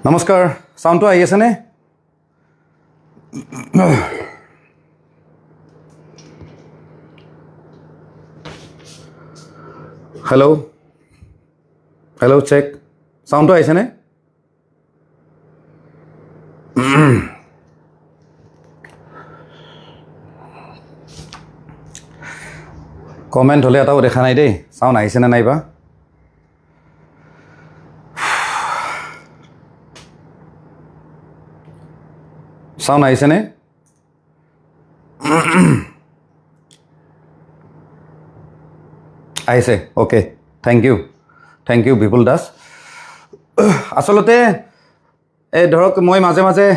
নমস্কাৰ সাউণ্ডটো আহি আছে নে হেল্ল' হেল্ল' চেক সাউণ্ডটো আহিছে নে কমেণ্ট হ'লে এটাও দেখা নাই দেই সাউণ্ড আহিছে নে নাইবা সাউণ্ড আহিছে নে আহিছে ওকে থেংক ইউ বিপুল দাস আচলতে এই ধৰক মই মাজে মাজে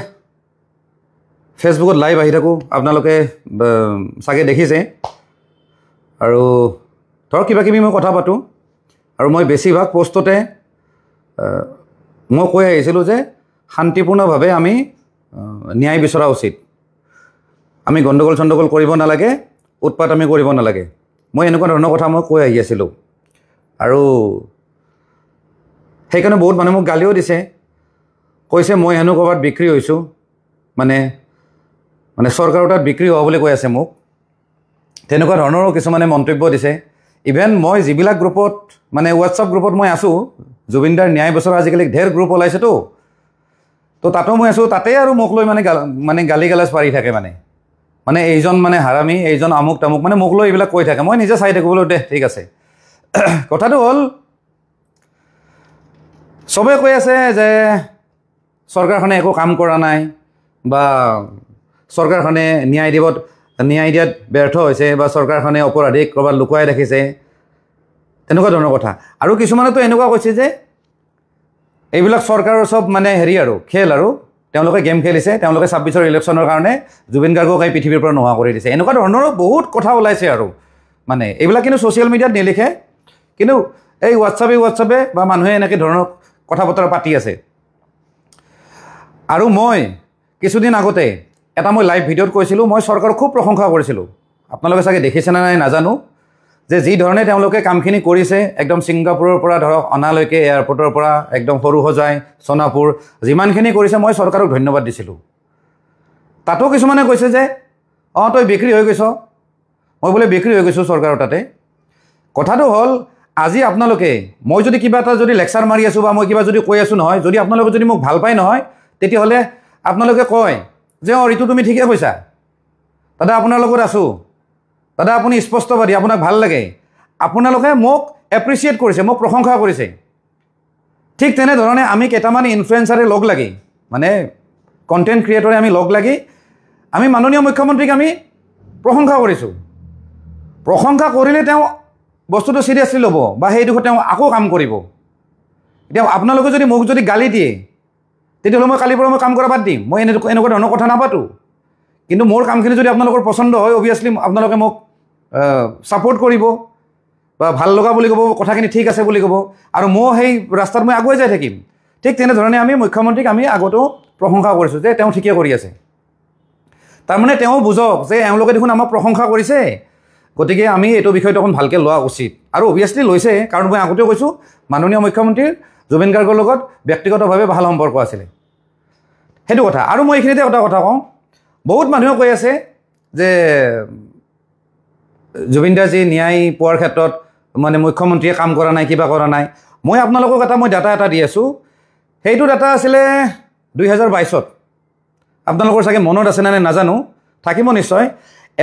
ফেচবুকত লাইভ আহি থাকোঁ আপোনালোকে চাগে দেখিছে আৰু ধৰক কিবা কিবি মই কথা পাতোঁ আৰু মই বেছিভাগ পোষ্টতে মই কৈ আহিছিলোঁ যে শান্তিপূৰ্ণভাৱে আমি ন্যায় বিচৰা উচিত আমি গণ্ডগোল চণ্ডগোল কৰিব নালাগে উৎপাত আমি কৰিব নালাগে মই এনেকুৱা ধৰণৰ কথা মই কৈ আহি আছিলোঁ আৰু সেইকাৰণে বহুত মানুহে মোক গালিও দিছে কৈছে মই হেনো ক'ৰবাত বিক্ৰী হৈছোঁ মানে চৰকাৰৰ তাত বিক্ৰী হোৱা বুলি কৈ আছে মোক তেনেকুৱা ধৰণৰো কিছুমানে মন্তব্য দিছে ইভেন মই যিবিলাক গ্ৰুপত মানে হোৱাটছআপ গ্ৰুপত মই আছোঁ জুবিনদাৰ ন্যায় বিচৰা আজিকালি ঢেৰ গ্ৰুপ ওলাইছেতো তো তাতো মই আছোঁ তাতে আৰু মোক লৈ মানে গালি গালাজ পাৰি থাকে মানে এইজন মানে হাৰামি এইজন আমুক তামুক মানে মোক লৈ এইবিলাক কৈ থাকে মই নিজে চাই থাকোঁ বোলো দে ঠিক আছে কথাটো হ'ল চবে কৈ আছে যে চৰকাৰখনে একো কাম কৰা নাই বা চৰকাৰখনে ন্যায় দিয়াত ব্যৰ্থ হৈছে বা চৰকাৰখনে অপৰাধীক ক'ৰবাত লুকুৱাই ৰাখিছে তেনেকুৱা ধৰণৰ কথা আৰু কিছুমানেতো এনেকুৱা কৈছে যে এইবিলাক চৰকাৰৰ চব মানে হেৰি আৰু খেল আৰু তেওঁলোকে গেম খেলিছে তেওঁলোকে 26ৰ ইলেকশ্যনৰ কাৰণে জুবিন গাৰ্গক এই পৃথিৱীৰ পৰা নোহোৱা কৰি দিছে এনেকুৱা ধৰণৰো বহুত কথা ওলাইছে আৰু মানে এইবিলাক কিন্তু ছ'চিয়েল মিডিয়াত নিলিখে কিন্তু এই হোৱাটছআপে বা মানুহে এনেকৈ ধৰণৰ কথা বতৰা পাতি আছে আৰু মই কিছুদিন আগতে এটা মই লাইভ ভিডিঅ'ত কৈছিলোঁ মই চৰকাৰক খুব প্ৰশংসা কৰিছিলোঁ আপোনালোকে চাগে দেখিছেনে নাই নাজানো যে যি ধৰণে তেওঁলোকে কামখিনি কৰিছে একদম ছিংগাপুৰৰ পৰা ধৰক অনালৈকে এয়াৰপৰ্টৰ পৰা একদম সৰু সজাই সোণাপুৰ যিমানখিনি কৰিছে মই চৰকাৰক ধন্যবাদ দিছিলোঁ তাতো কিছুমানে কৈছে যে তই বিক্ৰী হৈ গৈছ মই বোলে বিক্ৰী হৈ গৈছোঁ চৰকাৰৰ তাতে কথাটো হ'ল আজি আপোনালোকে মই যদি কিবা এটা যদি লেকচাৰ মাৰি আছোঁ বা মই কিবা যদি কৈ আছোঁ নহয় যদি আপোনালোকে যদি মোক ভাল পায় নহয় তেতিয়াহ'লে আপোনালোকে কয় যে ঋতু তুমি ঠিকে কৈছা দাদা আপোনাৰ লগত আছোঁ দাদা আপুনি স্পষ্টবাদী আপোনাক ভাল লাগে আপোনালোকে মোক এপ্ৰিচিয়েট কৰিছে মোক প্ৰশংসা কৰিছে ঠিক তেনেধৰণে আমি কেইটামান ইনফ্লুৱেঞ্চাৰে লগ লাগি মানে কণ্টেণ্ট ক্ৰিয়েটৰে আমি লগ লাগি আমি মাননীয় মুখ্যমন্ত্ৰীক আমি প্ৰশংসা কৰিছোঁ প্ৰশংসা কৰিলে তেওঁ বস্তুটো চিৰিয়াছলি ল'ব বা সেই দিশত তেওঁ আকৌ কাম কৰিব এতিয়া আপোনালোকে যদি মোক যদি গালি দিয়ে তেতিয়াহ'লে মই কালিৰ পৰা মই কাম কৰা বাদ দিম মই এনেকুৱা ধৰণৰ কথা নাপাতোঁ কিন্তু মোৰ কামখিনি যদি আপোনালোকৰ পচন্দ হয় অভিয়াছলি আপোনালোকে মোক ছাপোৰ্ট কৰিব বা ভাল লগা বুলি ক'ব কথাখিনি ঠিক আছে বুলি ক'ব আৰু মই সেই ৰাস্তাত মই আগুৱাই যাই থাকিম ঠিক তেনেধৰণে আমি মুখ্যমন্ত্ৰীক আমি আগতো প্ৰশংসা কৰিছোঁ যে তেওঁ ঠিকে কৰি আছে তাৰমানে তেওঁ বুজক যে এওঁলোকে দেখোন আমাক প্ৰশংসা কৰিছে গতিকে আমি এইটো বিষয়টো অকণ ভালকৈ লোৱা উচিত আৰু অভিয়াছলি লৈছে কাৰণ মই আগতেও কৈছোঁ মাননীয় মুখ্যমন্ত্ৰীৰ জুবিন গাৰ্গৰ লগত ব্যক্তিগতভাৱে ভাল সম্পৰ্ক আছিলে সেইটো কথা আৰু মই এইখিনিতে এটা কথা কওঁ বহুত মানুহে কৈ আছে যে জুবিনদাৰ ন্যায় পোৱাৰ ক্ষেত্ৰত মানে মুখ্যমন্ত্ৰীয়ে কাম কৰা নাই কিবা কৰা নাই মই আপোনালোকক মই ডাটা এটা দি আছোঁ সেইটো ডাটা আছিলে 2022ত আপোনালোকৰ চাগে মনত আছে নে নাজানো থাকিব নিশ্চয়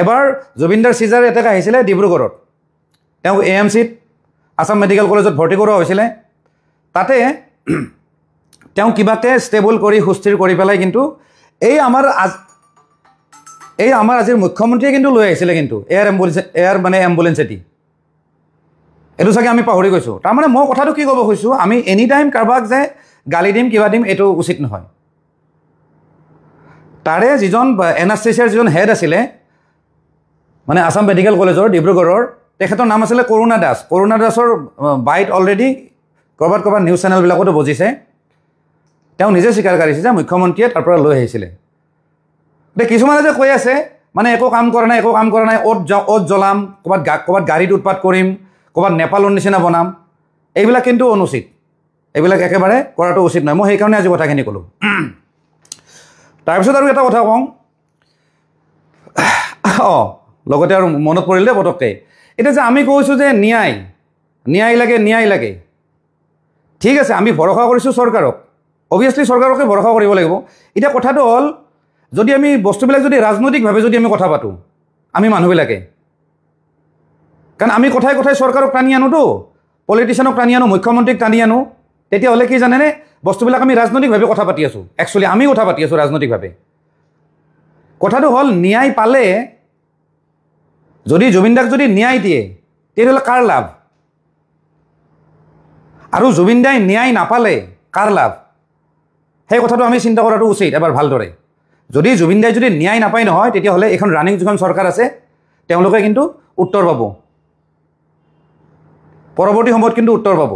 এবাৰ জুবিনদাৰ চিজাৰ এটেক আহিছিলে ডিব্ৰুগড়ত তেওঁক AMCত আছাম মেডিকেল কলেজত ভৰ্তি কৰোৱা হৈছিলে তাতে তেওঁ কিবাকে ষ্টেবল কৰি সুস্থিৰ কৰি পেলাই কিন্তু এই আমাৰ আজিৰ মুখ্যমন্ত্ৰীয়ে কিন্তু লৈ আহিছিলে কিন্তু এম্বুলেঞ্চ এটি এইটো চাগে আমি পাহৰি গৈছোঁ তাৰমানে মই কথাটো কি ক'ব খুজিছোঁ আমি এনি টাইম কাৰোবাক যে গালি দিম কিবা দিম এইটো উচিত নহয় তাৰে যিজন এনাস্থেচিয়াৰ যিজন হেড আছিলে মানে আছাম মেডিকেল কলেজৰ ডিব্ৰুগড়ৰ তেখেতৰ নাম আছিলে কৰুণা দাসৰ বাইট অলৰেডি ক'ৰবাত নিউজ চেনেলবিলাকতো বজিছে তেওঁ নিজে স্বীকাৰ কৰিছে যে মুখ্যমন্ত্ৰীয়ে তাৰ পৰা লৈ আহিছিলে এতিয়া কিছুমানে যে কৈ আছে মানে একো কাম কৰা নাই অ'ত জ্বলাম ক'ৰবাত গাড়ীত উৎপাত কৰিম ক'ৰবাত নেপালৰ নিচিনা বনাম এইবিলাক কিন্তু অনুচিত এইবিলাক একেবাৰে কৰাটো উচিত নহয় মই সেইকাৰণে আজি কথাখিনি ক'লোঁ তাৰপিছত আৰু এটা কথা কওঁ লগতে আৰু মনত পৰিল দেই পটককৈ এতিয়া যে আমি কৈছোঁ যে ন্যায় লাগে ঠিক আছে আমি ভৰসা কৰিছোঁ চৰকাৰক অভিয়াছলি চৰকাৰকে ভৰসা কৰিব লাগিব এতিয়া কথাটো হ'ল যদি আমি বস্তুবিলাক যদি ৰাজনৈতিকভাৱে যদি আমি কথা পাতোঁ আমি মানুহবিলাকে কাৰণ আমি কথাই চৰকাৰক টানি আনোতো পলিটিচিয়ানক টানি আনো মুখ্যমন্ত্ৰীক টানি আনো তেতিয়াহ'লে কি জানেনে বস্তুবিলাক আমি ৰাজনৈতিকভাৱে কথা পাতি আছোঁ একচুৱেলি আমি কথা পাতি আছোঁ ৰাজনৈতিকভাৱে কথাটো হ'ল ন্যায় পালে যদি জুবিন দাক যদি ন্যায় দিয়ে তেতিয়াহ'লে কাৰ লাভ আৰু জুবিন দাই ন্যায় নাপালে কাৰ লাভ সেই কথাটো আমি চিন্তা কৰাটো উচিত এবাৰ ভালদৰে যদি জুবিন দাই যদি ন্যায় নাপায় নহয় তেতিয়াহ'লে এখন ৰানিং যিখন চৰকাৰ আছে তেওঁলোকে কিন্তু উত্তৰ পাব পৰৱৰ্তী সময়ত কিন্তু উত্তৰ পাব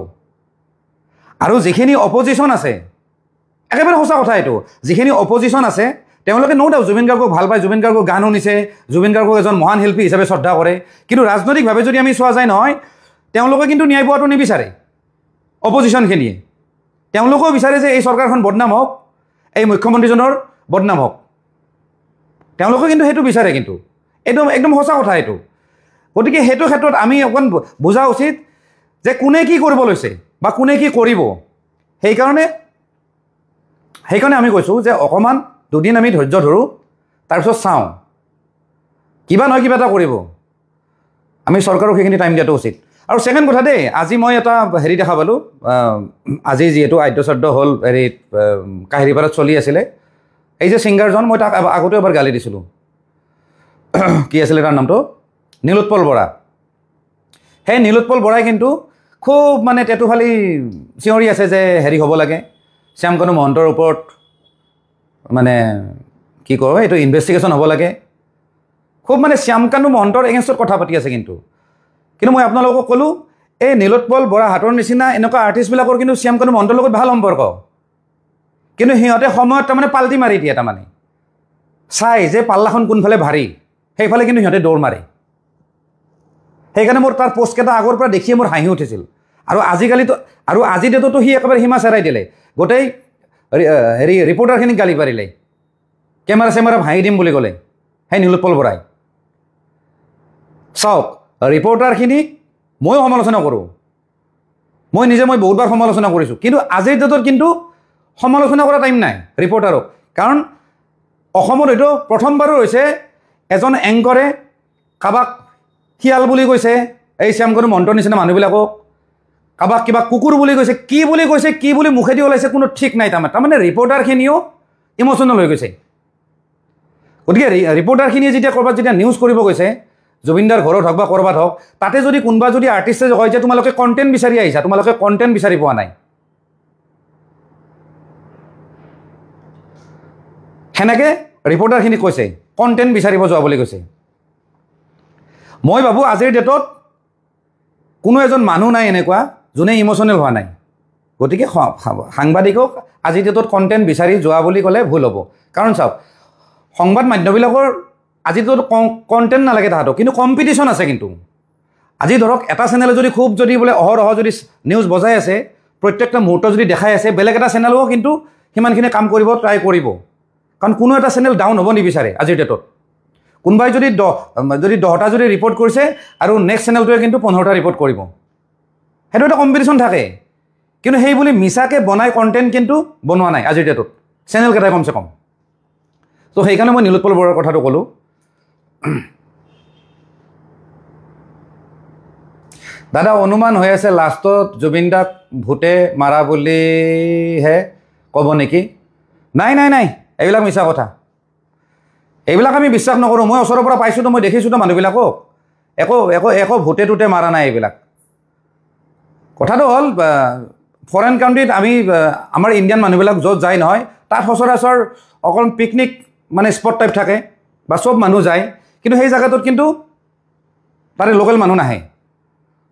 আৰু যিখিনি অপজিশ্যন আছে একেবাৰে সঁচা কথা এইটো যিখিনি অপজিশ্যন আছে তেওঁলোকে ন' ডাউট জুবিন গাৰ্গক ভাল পায় জুবিন গাৰ্গক গান শুনিছে জুবিন গাৰ্গক এজন মহান শিল্পী হিচাপে শ্ৰদ্ধা কৰে কিন্তু ৰাজনৈতিকভাৱে যদি আমি চোৱা যায় নহয় তেওঁলোকে কিন্তু ন্যায় পোৱাটো নিবিচাৰে অপজিশ্যনখিনিয়ে তেওঁলোকেও বিচাৰে যে এই চৰকাৰখন বদনাম হওক এই মুখ্যমন্ত্ৰীজনৰ বদনাম হওক তেওঁলোকে কিন্তু সেইটো বিচাৰে কিন্তু একদম সঁচা কথা এইটো গতিকে সেইটো ক্ষেত্ৰত আমি অকণ বুজা উচিত যে কোনে কি কৰিব লৈছে বা কোনে কি কৰিব সেইকাৰণে আমি কৈছোঁ যে অকণমান দুদিন আমি ধৈৰ্য ধৰোঁ তাৰপিছত চাওঁ কিবা নহয় কিবা এটা কৰিব আমি চৰকাৰক সেইখিনি টাইম দিয়াটো উচিত আৰু ছেকেণ্ড কথা দেই আজি মই এটা হেৰি দেখা পালোঁ আজি যিহেতু আদ্যশ্ৰাদ্ধ হ'ল হেৰিত কাহিৰীপাৰাত চলি আছিলে এই যে ছিংগাৰজন মই তাক আগতেও এবাৰ গালি দিছিলোঁ কি আছিলে তাৰ নামটো নীলোৎপল বৰা সেই নীলোৎপল বৰাই কিন্তু খুব মানে টেটুফালি চিঞৰি আছে যে হেৰি হ'ব লাগে শ্যামকানু মহন্তৰ ওপৰত মানে কি কয় এইটো ইনভেষ্টিগেশ্যন হ'ব লাগে খুব মানে শ্যামকানু মহন্তৰ এগেইনষ্টত কথা পাতি আছে কিন্তু মই আপোনালোকক ক'লোঁ এই নীলোৎপল বৰা হাতৰ নিচিনা এনেকুৱা আৰ্টিষ্টবিলাকৰ কিন্তু শ্যামকানু মহন্তৰ লগত ভাল সম্পৰ্ক কিন্তু সিহঁতে সময়ত তাৰমানে পাল্টি মাৰি দিয়ে তাৰমানে চাই যে পাল্লাখন কোনফালে ভাৰী সেইফালে কিন্তু সিহঁতে দৌৰ মাৰে সেইকাৰণে মোৰ তাৰ পোষ্টকেইটা আগৰ পৰা দেখিয়ে মোৰ হাঁহি উঠিছিল আৰু আজিকালিতো আৰু আজি ডেটতো সি একেবাৰে সীমা চেৰাই দিলে গোটেই হেৰি ৰিপৰ্টাৰখিনিক গালি পাৰিলে কেমেৰা চেমেৰা ভাঙি দিম বুলি ক'লে সেই নীলোৎপল বৰাই চাওক ৰিপৰ্টাৰখিনিক ময়ো সমালোচনা কৰোঁ মই বহুতবাৰ সমালোচনা কৰিছোঁ কিন্তু আজিৰ ডেটত কিন্তু সমালোচনা কৰা টাইম নাই ৰিপৰ্টাৰক কাৰণ অসমত হয়তো প্ৰথমবাৰো হৈছে এজন এংকৰে কাৰোবাক শিয়াল বুলি কৈছে এই শ্যামকানু মহন্তৰ নিচিনা মানুহবিলাকক কাৰোবাক কিবা কুকুৰ বুলি কৈছে কি বুলি মুখেদি ওলাইছে কোনো ঠিক নাই তাৰমানে ৰিপৰ্টাৰখিনিও ইম'চনেল হৈ গৈছে গতিকে ৰিপৰ্টাৰখিনিয়ে যেতিয়া ক'ৰবাত যেতিয়া নিউজ কৰিব গৈছে জুবিনদাৰ ঘৰত হওক বা ক'ৰবাত হওক তাতে যদি কোনোবা যদি আৰ্টিষ্টে কয় যে তোমালোকে কণ্টেণ্ট বিচাৰি আহিছা তোমালোকে কণ্টেণ্ট বিচাৰি পোৱা নাই সেনেকৈ ৰিপৰ্টাৰখিনিক কৈছে কণ্টেণ্ট বিচাৰিব যোৱা বুলি কৈছে মই ভাবোঁ আজিৰ ডেটত কোনো এজন মানুহ নাই এনেকুৱা যোনে ইম'চনেল হোৱা নাই গতিকে সাংবাদিকক আজিৰ ডেটত কণ্টেণ্ট বিচাৰি যোৱা বুলি ক'লে ভুল হ'ব কাৰণ চাওক সংবাদ মাধ্যমবিলাকৰ আজিৰ ডেটত কণ্টেণ্ট নালাগে তাহাঁতক কিন্তু কম্পিটিশ্যন আছে কিন্তু আজি ধৰক এটা চেনেলে যদি খুব যদি বোলে অহৰহ যদি নিউজ বজাই আছে প্ৰত্যেকটা মুহূৰ্ত যদি দেখাই আছে বেলেগ এটা চেনেলেও কিন্তু সিমানখিনি কাম কৰিব ট্ৰাই কৰিব কাৰণ কোনো এটা চেনেল ডাউন হ'ব নিবিচাৰে আজিৰ ডেটত কোনোবাই যদি 10টা যদি ৰিপৰ্ট কৰিছে আৰু নেক্সট চেনেলটোৱে কিন্তু 15টা ৰিপৰ্ট কৰিব সেইটো এটা কম্পিটিশ্যন থাকে কিন্তু সেই বুলি মিছাকৈ বনাই কণ্টেণ্ট কিন্তু বনোৱা নাই আজিৰ ডেটত চেনেলকেইটাই কমচে কম তো সেইকাৰণে মই নীলোৎপল বৰাৰ কথাটো ক'লোঁ দাদা অনুমান হৈ আছে লাষ্টত জুবিন দাক ভূতে মাৰা বুলিহে ক'ব নেকি নাই এইবিলাক মিছা কথা এইবিলাক আমি বিশ্বাস নকৰোঁ মই ওচৰৰ পৰা পাইছোঁতো মই দেখিছোঁতো মানুহবিলাকক একো ভূতে টুতে মাৰা নাই এইবিলাক কথাটো হ'ল ফৰেন কাণ্ট্ৰিত আমাৰ ইণ্ডিয়ান মানুহবিলাক য'ত যায় নহয় তাত সচৰাচৰ অকল পিকনিক মানে স্পট টাইপ থাকে বা চব মানুহ যায় কিন্তু সেই জেগাটোত কিন্তু তাৰে লোকেল মানুহ নাহে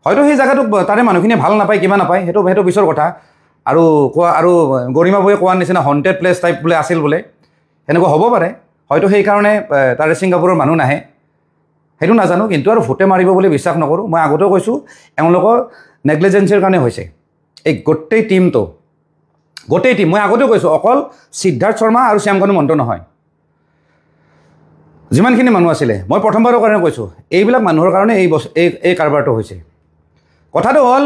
হয়তো সেই জেগাটোত তাৰে মানুহখিনিয়ে ভাল নাপায় কিবা নাপায় সেইটো পিছৰ কথা আৰু গৰিমা বৌয়ে কোৱাৰ নিচিনা হণ্টেড প্লেচ টাইপ বোলে আছিল বোলে সেনেকুৱা হ'ব পাৰে হয়তো সেইকাৰণে তাৰে ছিংগাপুৰৰ মানুহ নাহে সেইটো নাজানো কিন্তু আৰু ভূতে মাৰিব বুলি বিশ্বাস নকৰোঁ মই আগতেও কৈছোঁ এওঁলোকৰ নেগলিজেঞ্চিৰ কাৰণে হৈছে এই গোটেই টীমটো গোটেই টিম মই আগতেও কৈছোঁ অকল সিদ্ধাৰ্থ শৰ্মা আৰু শ্যামকানু মহন্ত নহয় যিমানখিনি মানুহ আছিলে মই প্ৰথমবাৰৰ কাৰণে কৈছোঁ এইবিলাক মানুহৰ কাৰণে এই কাৰবাৰটো হৈছে কথাটো হ'ল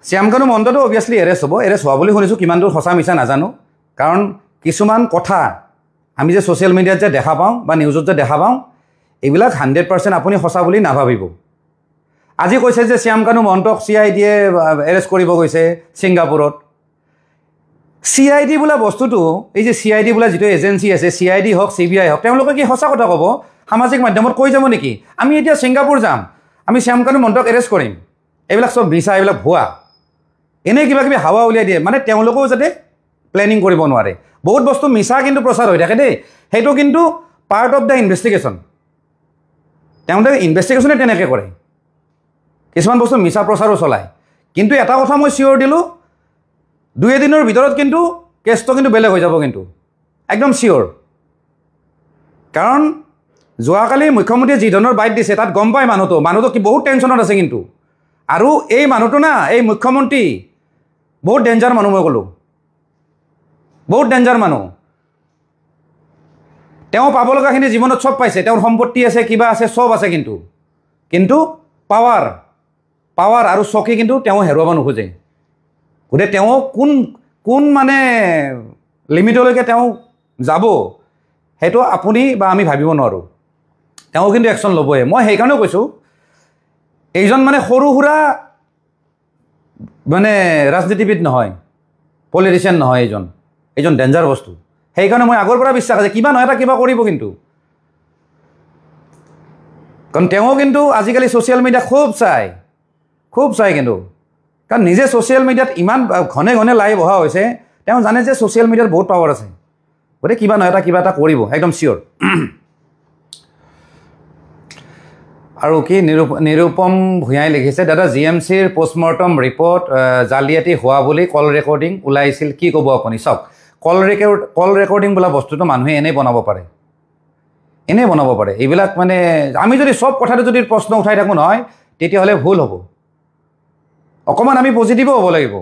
শ্যামকানু মহন্তটো অভিয়াছলি এৰেষ্ট হোৱা বুলি শুনিছোঁ কিমান দূৰ সঁচা মিছা নাজানো কাৰণ কিছুমান কথা আমি যে ছ'চিয়েল মিডিয়াত যে দেখা পাওঁ বা নিউজত যে দেখা পাওঁ এইবিলাক 100% আপুনি সঁচা বুলি নাভাবিব আজি কৈছে যে শ্যামকানু মহন্তক CIDয়ে এৰেষ্ট কৰিব গৈছে ছিংগাপুৰত CID বোলা বস্তুটো এই যে CID বোলা যিটো এজেঞ্চি আছে CID হওক CBI হওক তেওঁলোকে কি সঁচা কথা ক'ব সামাজিক মাধ্যমত কৈ যাব নেকি আমি এতিয়া ছিংগাপুৰ যাম আমি শ্যামকানু মহন্তক এৰেষ্ট কৰিম এইবিলাক চব মিছা এইবিলাক ভুৱা এনেই কিবা কিবি হাৱা উলিয়াই দিয়ে মানে তেওঁলোকেও যাতে প্লেনিং কৰিব নোৱাৰে বহুত বস্তু মিছা কিন্তু প্ৰচাৰ হৈ থাকে দেই সেইটো কিন্তু পাৰ্ট অফ দ্য ইনভেষ্টিগেশ্যন তেওঁলোকে ইনভেষ্টিগেশ্যনে তেনেকৈ কৰে কিছুমান বস্তু মিছা প্ৰচাৰো চলায় কিন্তু এটা কথা মই চিয়ৰ দিলোঁ 2 দিনৰ ভিতৰত কিন্তু কেছটো কিন্তু বেলেগ হৈ যাব কিন্তু একদম চিয়ৰ কাৰণ যোৱাকালি মুখ্যমন্ত্ৰীয়ে যি ধৰণৰ বাইট দিছে তাত গম পায় মানুহটো কি বহুত টেনশ্যনত আছে কিন্তু আৰু এই মানুহটো না এই মুখ্যমন্ত্ৰী বহুত ডেঞ্জাৰ মানুহ মই ক'লোঁ বহুত ডেঞ্জাৰ মানুহ তেওঁ পাব লগাখিনি জীৱনত চব পাইছে তেওঁৰ সম্পত্তি আছে কিবা আছে চব আছে কিন্তু পাৱাৰ আৰু চকী কিন্তু তেওঁ হেৰুৱাব নোখোজে গতিকে তেওঁ কোন মানে লিমিটলৈকে তেওঁ যাব সেইটো আপুনি বা আমি ভাবিব নোৱাৰোঁ তেওঁ কিন্তু একশ্যন ল'বই মই সেইকাৰণেও কৈছোঁ এইজন মানে সৰু সুৰা মানে ৰাজনীতিবিদ নহয় পলিটিচিয়ান নহয় এইজন ডেঞ্জাৰ বস্তু সেইকাৰণে মই আগৰ পৰা বিশ্বাস আছে কিবা নহয় এটা কিবা কৰিব কিন্তু কাৰণ তেওঁ কিন্তু আজিকালি ছ'চিয়েল মিডিয়া খুব চাই কিন্তু কাৰণ নিজে ছ'চিয়েল মিডিয়াত ইমান ঘনে ঘনে লাইভ অহা হৈছে তেওঁ জানে যে ছ'চিয়েল মিডিয়াত বহুত পাৱাৰ আছে গতিকে কিবা নহয় এটা কিবা এটা কৰিব একদম চিয়'ৰ আৰু কি নিৰুপম ভূঞাই লিখিছে দাদা GMCৰ পষ্টমৰ্টম ৰিপৰ্ট জালিয়াতি হোৱা বুলি কল ৰেকৰ্ডিং ওলাইছিল কি ক'ব আপুনি চাওক কল ৰেকৰ্ডিং বোলা বস্তুটো মানুহে এনেই বনাব পাৰে এইবিলাক মানে আমি যদি চব কথাটো যদি প্ৰশ্ন উঠাই থাকোঁ নহয় তেতিয়াহ'লে ভুল হ'ব অকণমান আমি পজিটিভো হ'ব লাগিব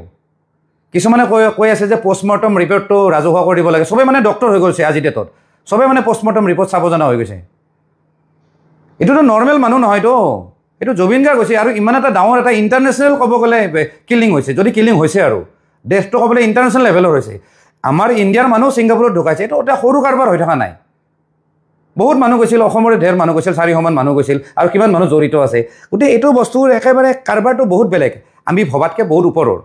কিছুমানে কৈ আছে যে পষ্টমৰ্টম ৰিপৰ্টটো ৰাজহুৱা কৰি দিব লাগে চবেই মানে ডক্টৰ হৈ গৈছে আজি ডেটত চবেই মানে পষ্টমৰ্টম ৰিপৰ্ট চাব জনা হৈ গৈছে এইটোতো নৰ্মেল মানুহ নহয়তো এইটো জুবিন গাৰ্গ হৈছে আৰু ইমান এটা ডাঙৰ এটা ইণ্টাৰনেশ্যনেল ক'ব গ'লে কিলিং হৈছে যদি কিলিং হৈছে আৰু দেশটো ক'বলৈ ইণ্টাৰনেশ্যনেল লেভেলৰ হৈছে আমাৰ ইণ্ডিয়াৰ মানুহ ছিংগাপুৰত ঢুকাইছে এইটো এটা সৰু কাৰবাৰ হৈ থকা নাই বহুত মানুহ গৈছিল অসমৰে ঢেৰ মানুহ গৈছিল 400 মানুহ গৈছিল আৰু কিমান মানুহ জড়িত আছে গতিকে এইটো বস্তুৰ একেবাৰে কাৰবাৰটো বহুত বেলেগ আমি ভবাতকৈ বহুত ওপৰৰ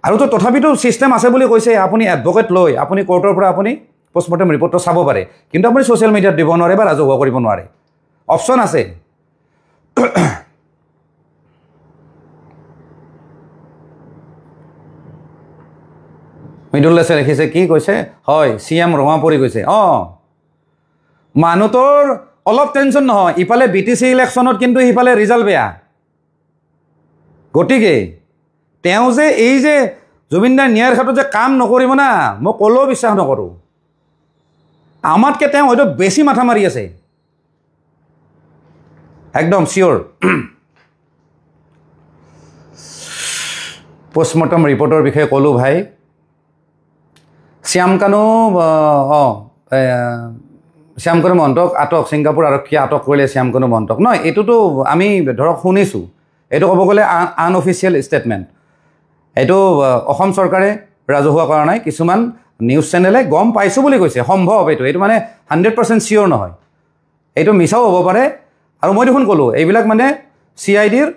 আৰু তথাপিতো ছিষ্টেম আছে বুলি কৈছে আপুনি এডভকেট লৈ আপুনি কোৰ্টৰ পৰা আপুনি পষ্টমৰ্টম ৰিপৰ্টটো চাব পাৰে কিন্তু আপুনি ছ'চিয়েল মিডিয়াত দিব নোৱাৰে বা ৰাজহুৱা কৰিব নোৱাৰে অপশ্যন আছে মৃদুল্লাসে লিখিছে কি কৈছে হয় CM ৰঙা পৰি গৈছে মানুহটোৰ অলপ টেনশ্যন নহয় ইফালে BTC ইলেকশ্যনত কিন্তু ইফালে ৰিজাল্ট বেয়া গতিকে তেওঁ যে এই যে জুবিনদাৰ ন্যায়ৰ ক্ষেত্ৰত যে কাম নকৰিব না মই ক'লেও বিশ্বাস নকৰোঁ আমাতকৈ তেওঁ হয়তো বেছি মাথা মাৰি আছে একদম চিয়'ৰ পষ্টমৰ্টম ৰিপৰ্টৰ বিষয়ে ক'লোঁ ভাই শ্যামকানু মহন্তক আটক ছিংগাপুৰ আৰক্ষীয়ে আটক কৰিলে শ্যামকানু মহন্তক নহয় এইটোতো আমি ধৰক শুনিছোঁ এইটো ক'ব গ'লে আনঅফিচিয়েল ষ্টেটমেণ্ট এইটো অসম চৰকাৰে ৰাজহুৱা কৰা নাই কিছুমান নিউজ চেনেলে গম পাইছোঁ বুলি কৈছে সম্ভৱ এইটো মানে 100% চিয়'ৰ নহয় এইটো মিছাও হ'ব পাৰে আৰু মই দেখোন ক'লোঁ এইবিলাক মানে CIDৰ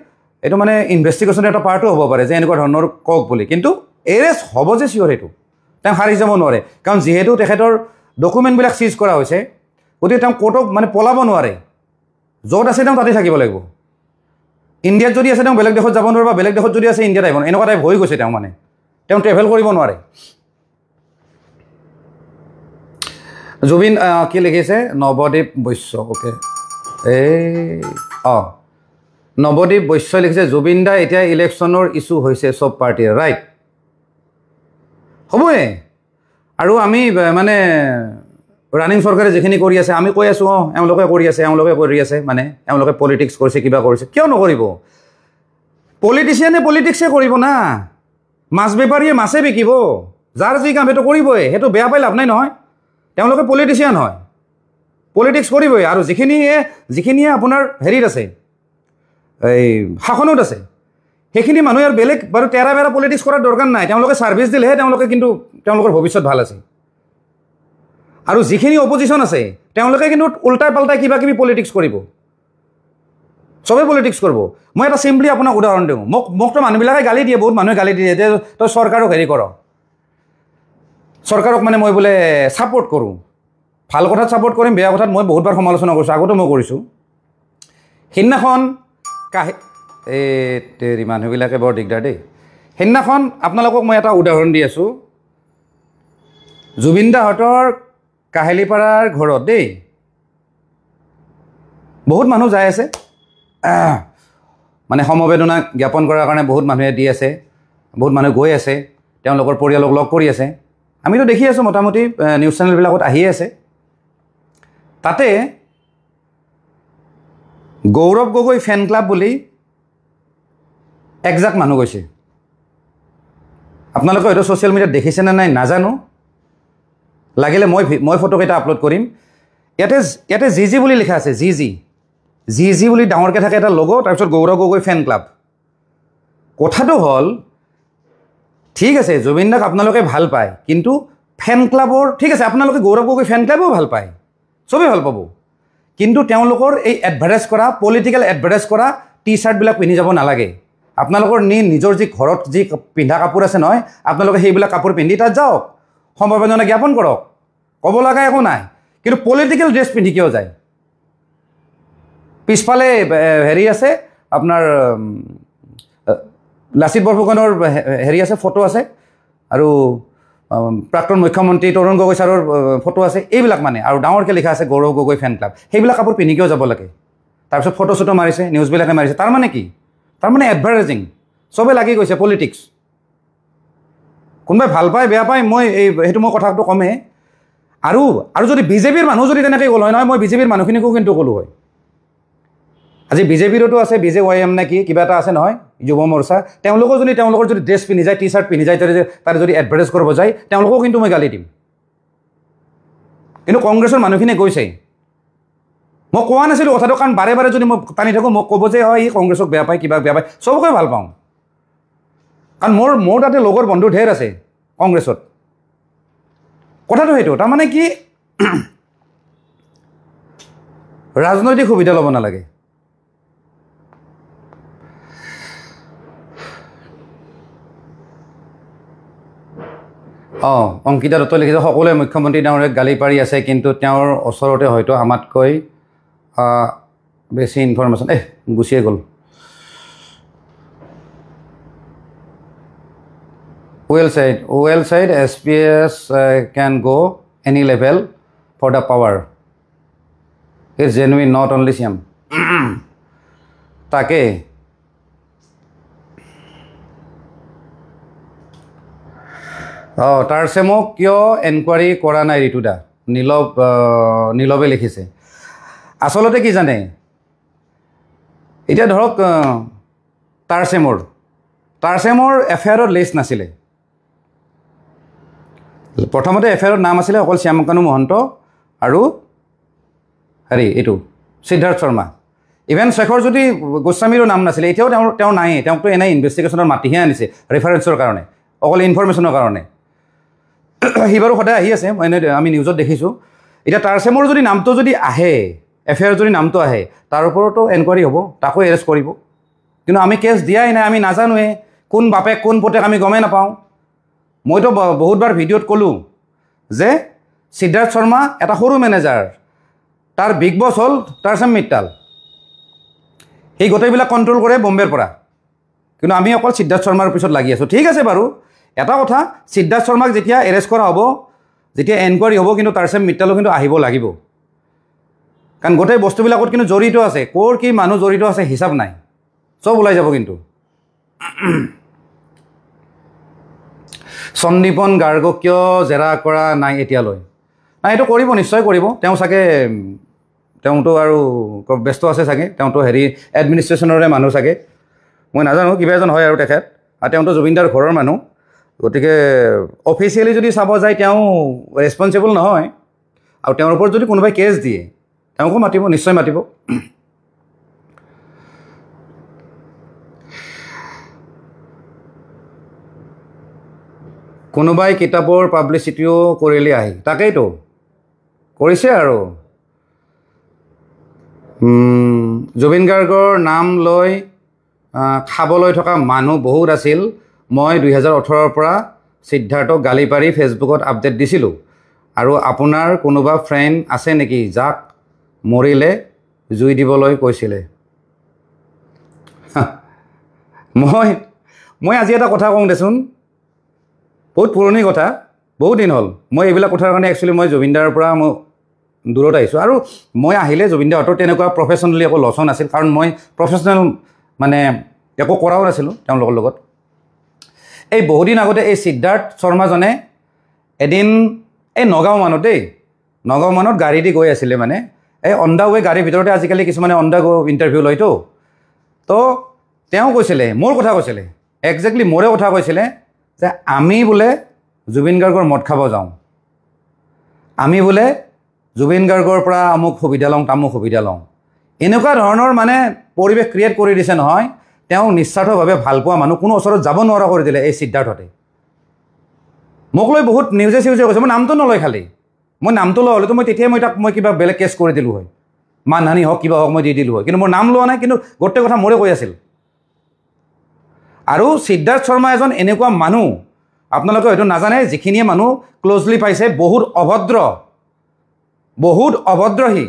এইটো মানে ইনভেষ্টিগেশ্যনৰ এটা পাৰ্টো হ'ব পাৰে যে এনেকুৱা ধৰণৰ কওক বুলি কিন্তু এৰেষ্ট হ'ব যে চিয়'ৰ এইটো তেওঁ হাৰি যাব নোৱাৰে কাৰণ যিহেতু তেখেতৰ ডকুমেণ্টবিলাক চিজ কৰা হৈছে গতিকে তেওঁ কোৰ্টক মানে পলাব নোৱাৰে য'ত আছে তেওঁ তাতে থাকিব লাগিব ইণ্ডিয়াত যদি আছে তেওঁ বেলেগ দেশত যাব নোৱাৰে বা বেলেগ দেশত যদি আছে ইণ্ডিয়াত আহিব এনেকুৱা টাইপ হৈ গৈছে তেওঁ মানে তেওঁ ট্ৰেভেল কৰিব নোৱাৰে জুবিন কি লিখিছে নৱদ্বীপ বৈশ্য অ'কে নৱদ্বীপ বৈশ্যই লিখিছে জুবিন দা এতিয়া ইলেকশ্যনৰ ইছ্যু হৈছে চব পাৰ্টিৰ ৰাইট হ'বই আৰু আমি মানে ৰানিং চৰকাৰে যিখিনি কৰি আছে আমি কৈ আছোঁ এওঁলোকে কৰি আছে মানে এওঁলোকে পলিটিক্স কৰিছে কিবা কৰিছে কিয় নকৰিব পলিটিচিয়ানে পলিটিক্সে কৰিব না মাছ বেপাৰীয়ে মাছে বিকিব, যাৰ যি কাম সেইটো কৰিবই, সেইটো বেয়া পাই লাভ নাই নহয়। তেওঁলোকে পলিটিচিয়ান হয়, পলিটিক্স কৰিবই। আৰু যিখিনিয়ে আপোনাৰ হেৰিত আছে, এই শাসনত আছে, সেইখিনি মানুহে আৰু বেলেগ বাৰু তেৰা বেৰা পলিটিক্স কৰাৰ দৰকাৰ নাই। তেওঁলোকে ছাৰ্ভিচ দিলেহে কিন্তু তেওঁলোকৰ ভৱিষ্যত ভাল আছে। আৰু যিখিনি অপজিশ্যন আছে তেওঁলোকে কিন্তু উল্টাই পাল্টাই কিবা কিবি পলিটিক্স কৰিব, চবেই পলিটিক্স কৰিব। মই এটা চিম্পলি আপোনাক উদাহৰণ দিওঁ। মোকতো মানুহবিলাকে গালি দিয়ে, বহুত মানুহে গালি দিয়ে যে তই চৰকাৰক হেৰি কৰ, চৰকাৰক মানে মই বোলে ছাপৰ্ট কৰোঁ। ভাল কথাত ছাপৰ্ট কৰিম, বেয়া কথাত মই বহুতবাৰ সমালোচনা কৰিছোঁ, আগতো মই কৰিছোঁ। সেইদিনাখন এই মানুহবিলাকে বৰ দিগদাৰ দেই। সেইদিনাখন আপোনালোকক মই এটা উদাহৰণ দি আছোঁ। জুবিন দাহঁতৰ কাহিলীপাৰাৰ ঘৰত দেই বহুত মানুহ যাই আছে, মানে সমবেদনা জ্ঞাপন কৰাৰ কাৰণে বহুত মানুহে দি আছে, বহুত মানুহ গৈ আছে, তেওঁলোকৰ পৰিয়ালক লগ কৰি আছে। আমিতো দেখি আছোঁ, মোটামুটি নিউজ চেনেলবিলাকত আহিয়ে আছে। তাতে গৌৰৱ গগৈ ফেন ক্লাব বুলি একজাক মানুহ গৈছে। আপোনালোকে হয়তো ছ'চিয়েল মিডিয়াত দেখিছেনে নাই নাজানো, লাগিলে মই ফটোকেইটা আপলোড কৰিম। ইয়াতে জি বুলি লিখা আছে, জি বুলি ডাঙৰকৈ থাকে এটা লগো, তাৰপিছত গৌৰৱ গগৈ ফেন ক্লাব। কথাটো হ'ল, ঠিক আছে জুবিন দাক আপোনালোকে ভাল পায়, কিন্তু ফেন ক্লাবৰ ঠিক আছে, আপোনালোকে গৌৰৱ গগৈ ফেন ক্লাবো ভাল পায়, চবেই ভাল পাব, কিন্তু তেওঁলোকৰ এই এডভাৰটাইজ কৰা, পলিটিকেল এডভাৰটাইজ কৰা টি চাৰ্টবিলাক পিন্ধি যাব নালাগে। আপোনালোকৰ নিজৰ যি ঘৰত যি পিন্ধা কাপোৰ আছে নহয়, আপোনালোকে সেইবিলাক কাপোৰ পিন্ধি তাত যাওক, সমবেদনা জ্ঞাপন কৰক, ক'ব লগা একো নাই। কিন্তু পলিটিকেল ড্ৰেছ পিন্ধি কিয় যায়? পিছফালে হেৰি আছে আপোনাৰ লাচিত বৰফুকনৰ হেৰি আছে, ফটো আছে, আৰু প্ৰাক্তন মুখ্যমন্ত্ৰী তৰুণ গগৈ ছাৰৰ ফটো আছে, এইবিলাক মানে, আৰু ডাঙৰকৈ লিখা আছে গৌৰৱ গগৈ ফেন ক্লাব। সেইবিলাক কাপোৰ পিন্ধি কিয় যাব লাগে? তাৰপিছত ফটো চটো মাৰিছে, নিউজবিলাকে মাৰিছে। তাৰমানে কি? তাৰমানে এডভাৰটাইজিং, চবেই লাগি গৈছে পলিটিক্স। কোনোবাই ভাল পায় বেয়া পায়, সেইটো মই কথাটো কমেই। আৰু যদি বিজেপিৰ মানুহ যদি তেনেকৈ গ'ল হয় নহয়, মই বিজেপিৰ মানুহখিনিকো কিন্তু ক'লোঁ হয়। আজি বিজেপিৰতো আছে, BJYM নে কি কিবা এটা আছে নহয়, যুৱ মৰ্চা, তেওঁলোকৰ যদি ড্ৰেছ পিন্ধি যায়, টি চাৰ্ট পিন্ধি যায়, তাৰে যদি এডভাৰটাইজ কৰিব যায়, তেওঁলোককো কিন্তু মই গালি দিম। কিন্তু কংগ্ৰেছৰ মানুহখিনিয়ে গৈছে। মই কোৱা নাছিলোঁ কথাটো, কাৰণ বাৰে বাৰে যদি মই টানি থাকোঁ, মোক ক'ব যে হয় ই কংগ্ৰেছক বেয়া পায়, কিবা বেয়া পায়। চবকে ভাল পাওঁ, কাৰণ মোৰ তাতে লগৰ বন্ধু ঢেৰ আছে কংগ্ৰেছত। কথাটো সেইটো, তাৰমানে কি, ৰাজনৈতিক সুবিধা ল'ব নালাগে। অংকিতা দত্ত লিখিছে, সকলোৱে মুখ্যমন্ত্ৰী ডাঙৰীয়াক গালি পাৰি আছে, কিন্তু তেওঁৰ ওচৰতে হয়তো আমাতকৈ বেছি ইনফৰমেশ্যন গুচিয়ে গ'ল। well said SPS can go any level for the power. It's genuine, not only CM. তাকে টাৰ্চেমক কিয় এনকুৱাৰী কৰা নাই ঋতুদা? নীলৱে লিখিছে। আচলতে কি জানে, এতিয়া ধৰক টাৰ্চেমৰ এফআইআৰত লিষ্ট নাছিলে। প্ৰথমতে এফআইআৰত নাম আছিলে অকল শ্যামকানু মহন্ত আৰু এইটো সিদ্ধাৰ্থ শৰ্মা। ইভেন শেখৰ যদি গোস্বামীৰো নাম নাছিলে, এতিয়াও তেওঁ নায়েই। তেওঁকতো এনেই ইনভেষ্টিগেশ্যনৰ মাতিহে আনিছে ৰেফাৰেঞ্চৰ কাৰণে, অকল ইনফৰমেশ্যনৰ কাৰণে। সি বাৰু সদায় আহি আছে, আমি নিউজত দেখিছোঁ। এতিয়া টাৰ্চেমৰ যদি নামটো যদি আহে, এফআইআৰ যদি নামটো আহে, তাৰ ওপৰতো এনকুৱাৰী হ'ব, তাকো এৰেষ্ট কৰিব। কিন্তু আমি কেছ দিয়াই নাই, আমি নাজানোৱে কোন বাপেক কোন পুতেক, আমি গমেই নাপাওঁ। মইতো বহুতবাৰ ভিডিঅ'ত ক'লোঁ যে সিদ্ধাৰ্থ শৰ্মা এটা সৰু মেনেজাৰ, তাৰ বিগ বছ হ'ল টাৰ্চেম মিট্টাল। সেই গোটেইবিলাক কণ্ট্ৰল কৰে বম্বেৰ পৰা, কিন্তু আমি অকল সিদ্ধাৰ্থ শৰ্মাৰ পিছত লাগি আছোঁ। ঠিক আছে বাৰু, এটা কথা, সিদ্ধাৰ্থ শৰ্মাক যেতিয়া এৰেষ্ট কৰা হ'ব, যেতিয়া এনকুৱাৰী হ'ব, কিন্তু টাৰ্চেম মিট্টালো কিন্তু আহিব লাগিব, কাৰণ গোটেই বস্তুবিলাকত কিন্তু জড়িত আছে। ক'ৰ কি মানুহ জড়িত আছে হিচাপ নাই, চব ওলাই যাব। কিন্তু সন্দীপন গাৰ্গক কিয় জেৰা কৰা নাই এতিয়ালৈ? নাই, এইটো কৰিব, নিশ্চয় কৰিব। তেওঁতো আৰু ব্যস্ত আছে চাগে, তেওঁতো এডমিনিষ্ট্ৰেশ্যনৰে মানুহ চাগে, মই নাজানো, কিবা এজন হয় আৰু তেখেত। আৰু তেওঁতো জুবিনদাৰ ঘৰৰ মানুহ। গতিকে অফিচিয়েলি যদি চাব যায় তেওঁ ৰেছপনচিবল নহয় আৰু তেওঁৰ ওপৰত যদি কোনোবাই কেছ দিয়ে তেওঁকো মাতিব নিশ্চয় মাতিব কোনোবাই কিতাপৰ পাব্লিচিটিও কৰিলে আহি তাকেইতো কৰিছে আৰু জুবিন গাৰ্গৰ নাম লৈ খাবলৈ থকা মানুহ বহুত আছিল মই 2018ৰ পৰা সিদ্ধাৰ্থক গালি পাৰি ফেচবুকত আপডেট দিছিলোঁ আৰু আপোনাৰ কোনোবা ফ্ৰেণ্ড আছে নেকি যাক মৰিলে জুই দিবলৈ কৈছিলে মই আজি এটা কথা কওঁ দেচোন বহুত পুৰণি কথা বহুত দিন হ'ল মই এইবিলাক কথাৰ কাৰণে একচুৱেলি মই জুবিনদাৰ পৰা মই দূৰত আহিছোঁ আৰু মই আহিলে জুবিনদাহঁতৰ তেনেকুৱা প্ৰফেশ্যনেলি একো লচন আছিল কাৰণ মই প্ৰফেশ্যনেল মানে একো কৰাও নাছিলোঁ তেওঁলোকৰ লগত এই বহুদিন আগতে এই সিদ্ধাৰ্থ শৰ্মাজনে এদিন এই নগাঁও মানত গাড়ী দি গৈ আছিলে মানে এই অন দা ৱে গাড়ীৰ ভিতৰতে আজিকালি কিছুমানে অন দা গো ইণ্টাৰভিউ লয়তো তো তেওঁ কৈছিলে মোৰ কথা কৈছিলে একজেক্টলি মোৰে কথা কৈছিলে যে আমি বোলে জুবিন গাৰ্গৰ মদ খাব যাওঁ আমি বোলে জুবিন গাৰ্গৰ পৰা আমুক সুবিধা লওঁ তামুক সুবিধা লওঁ এনেকুৱা ধৰণৰ মানে পৰিৱেশ ক্ৰিয়েট কৰি দিছে নহয় তেওঁ নিস্বাৰ্থভাৱে ভাল পোৱা মানুহ কোনো ওচৰত যাব নোৱাৰা কৰি দিলে এই সিদ্ধাৰ্থতে মোক লৈ বহুত নিউজে কৈছে মই নামটো নলয় খালি মই নামটো লোৱা হ'লেতো মই তেতিয়াই মই কিবা বেলেগ কেছ কৰি দিলোঁ হয় মানহানি হওক কিবা হওক মই দি দিলোঁ হয় কিন্তু মোৰ নাম লোৱা নাই কিন্তু গোটেই কথা মোৰে কৈ আছিল আৰু সিদ্ধাৰ্থ শৰ্মা এজন এনেকুৱা মানুহ আপোনালোকে হয়তো নাজানে যিখিনিয়ে মানুহ ক্ল'জলি পাইছে বহুত অভদ্ৰহী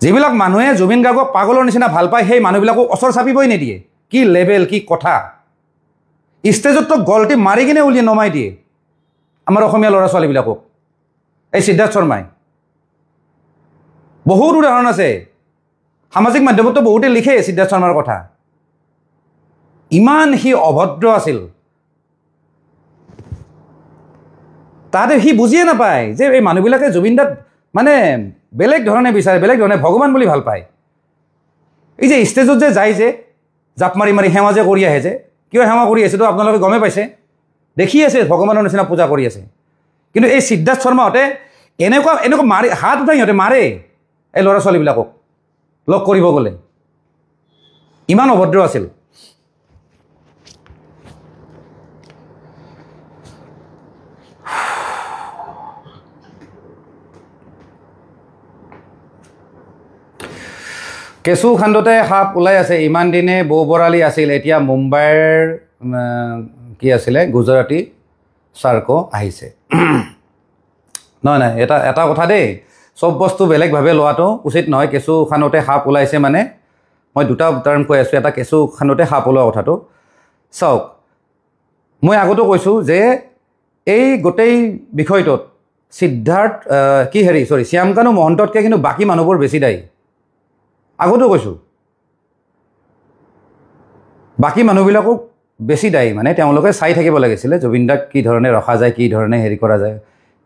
যিবিলাক মানুহে জুবিন গাৰ্গক পাগলৰ নিচিনা ভাল পায় সেই মানুহবিলাকো ওচৰ চাপিবই নিদিয়ে কি লেভেল কি কথা ষ্টেজতো গলটি মাৰি কিনে উলিয়াই নমাই দিয়ে আমাৰ অসমীয়া ল'ৰা ছোৱালীবিলাকক এই সিদ্ধাৰ্থ শৰ্মাই বহুত উদাহৰণ আছে সামাজিক মাধ্যমতো বহুতে লিখে সিদ্ধাৰ্থ শৰ্মাৰ কথা ইমান সি অভদ্ৰ আছিল তাতে সি বুজিয়ে নাপায় যে এই মানুহবিলাকে জুবিনদাক মানে বেলেগ ধৰণে বিচাৰে বেলেগ ধৰণে ভগৱান বুলি ভাল পায় এই যে ষ্টেজত যে যায় যে জাপ মাৰি সেৱা যে কৰি আহে যে কিয় সেৱা কৰি আছে তো আপোনালোকে গমে পাইছে দেখি আছে ভগৱানৰ নিচিনা পূজা কৰি আছে কিন্তু এই সিদ্ধাৰ্থ শৰ্মাহঁতে এনেকুৱা মাৰি হাত উঠাই সিহঁতে মাৰে এই ল'ৰা ছোৱালীবিলাকক লগ কৰিব গ'লে ইমান অভদ্ৰ আছিল কেঁচু খান্দতে সাপ ওলাই আছে ইমান দিনে বৌ বৰালি আছিল এতিয়া মুম্বাইৰ কি আছিলে গুজৰাটী চাৰ্কো আহিছে নহয় এটা কথা দেই চব বস্তু বেলেগভাৱে লোৱাটো উচিত নহয় কেঁচু খান্দতে সাপ ওলাইছে মানে মই দুটা টাৰ্ম কৈ আছোঁ এটা কেঁচু খান্দতে সাপ ওলোৱা কথাটো চাওক মই আগতো কৈছোঁ যে এই গোটেই বিষয়টোত শ্যামকানু মহন্ততকৈ কিন্তু বাকী মানুহবোৰ বেছি দায়ী আগতো কৈছোঁ বাকী মানুহবিলাকক বেছি দায়ী মানে তেওঁলোকে চাই থাকিব লাগিছিলে জুবিনদাক কি ধৰণে ৰখা যায় কি ধৰণে হেৰি কৰা যায়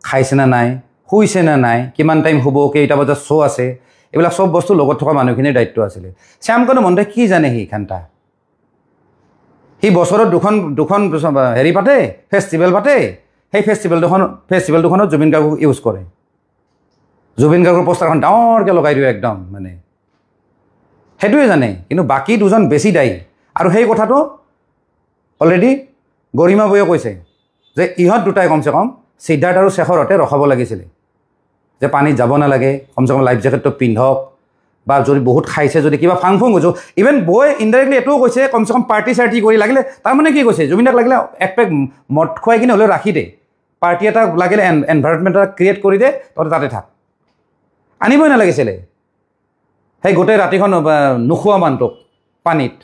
খাইছে না নাই শুইছে না নাই কিমান টাইম শুব কেইটা বজাত শ্ব' আছে এইবিলাক চব বস্তু লগত থকা মানুহখিনিৰ দায়িত্ব আছিলে শ্যামকানু মহন্তই কি জানে সি বছৰত দুখন হেৰি পাতে ফেষ্টিভেল পাতে সেই ফেষ্টিভেল দুখনত জুবিন গাৰ্গক ইউজ কৰে জুবিন গাৰ্গৰ পোষ্টাৰখন ডাঙৰকৈ লগাই দিওঁ একদম মানে সেইটোৱে জানে কিন্তু বাকী দুজন বেছি দায়ী আৰু সেই কথাটো অলৰেডি গৰিমা বৈয়ে কৈছে যে ইহঁত দুটাই কমচে কম সিদ্ধাৰ্থ আৰু শেখৰতে ৰখাব লাগিছিলে যে পানীত যাব নালাগে কমচে কম লাইফ জেকেটটো পিন্ধক বা যদি বহুত খাইছে যদি কিবা ফাং ফুং গৈছোঁ ইভেন বৈ ইনডাইৰেক্টলি এইটোও কৈছে কমচে কম পাৰ্টি কৰি লাগিলে তাৰমানে কি কৈছে জুবিনদাক লাগিলে এক পেক মদ খুৱাই কিনে হ'লেও ৰাখি দে পাৰ্টি এটা লাগিলে এনভাইৰনমেণ্ট এটা ক্ৰিয়েট কৰি দে তহঁতে তাতে থাক আনিবই নালাগিছিলে সেই গোটেই ৰাতিখন নোখোৱা মানুহটোক পানীত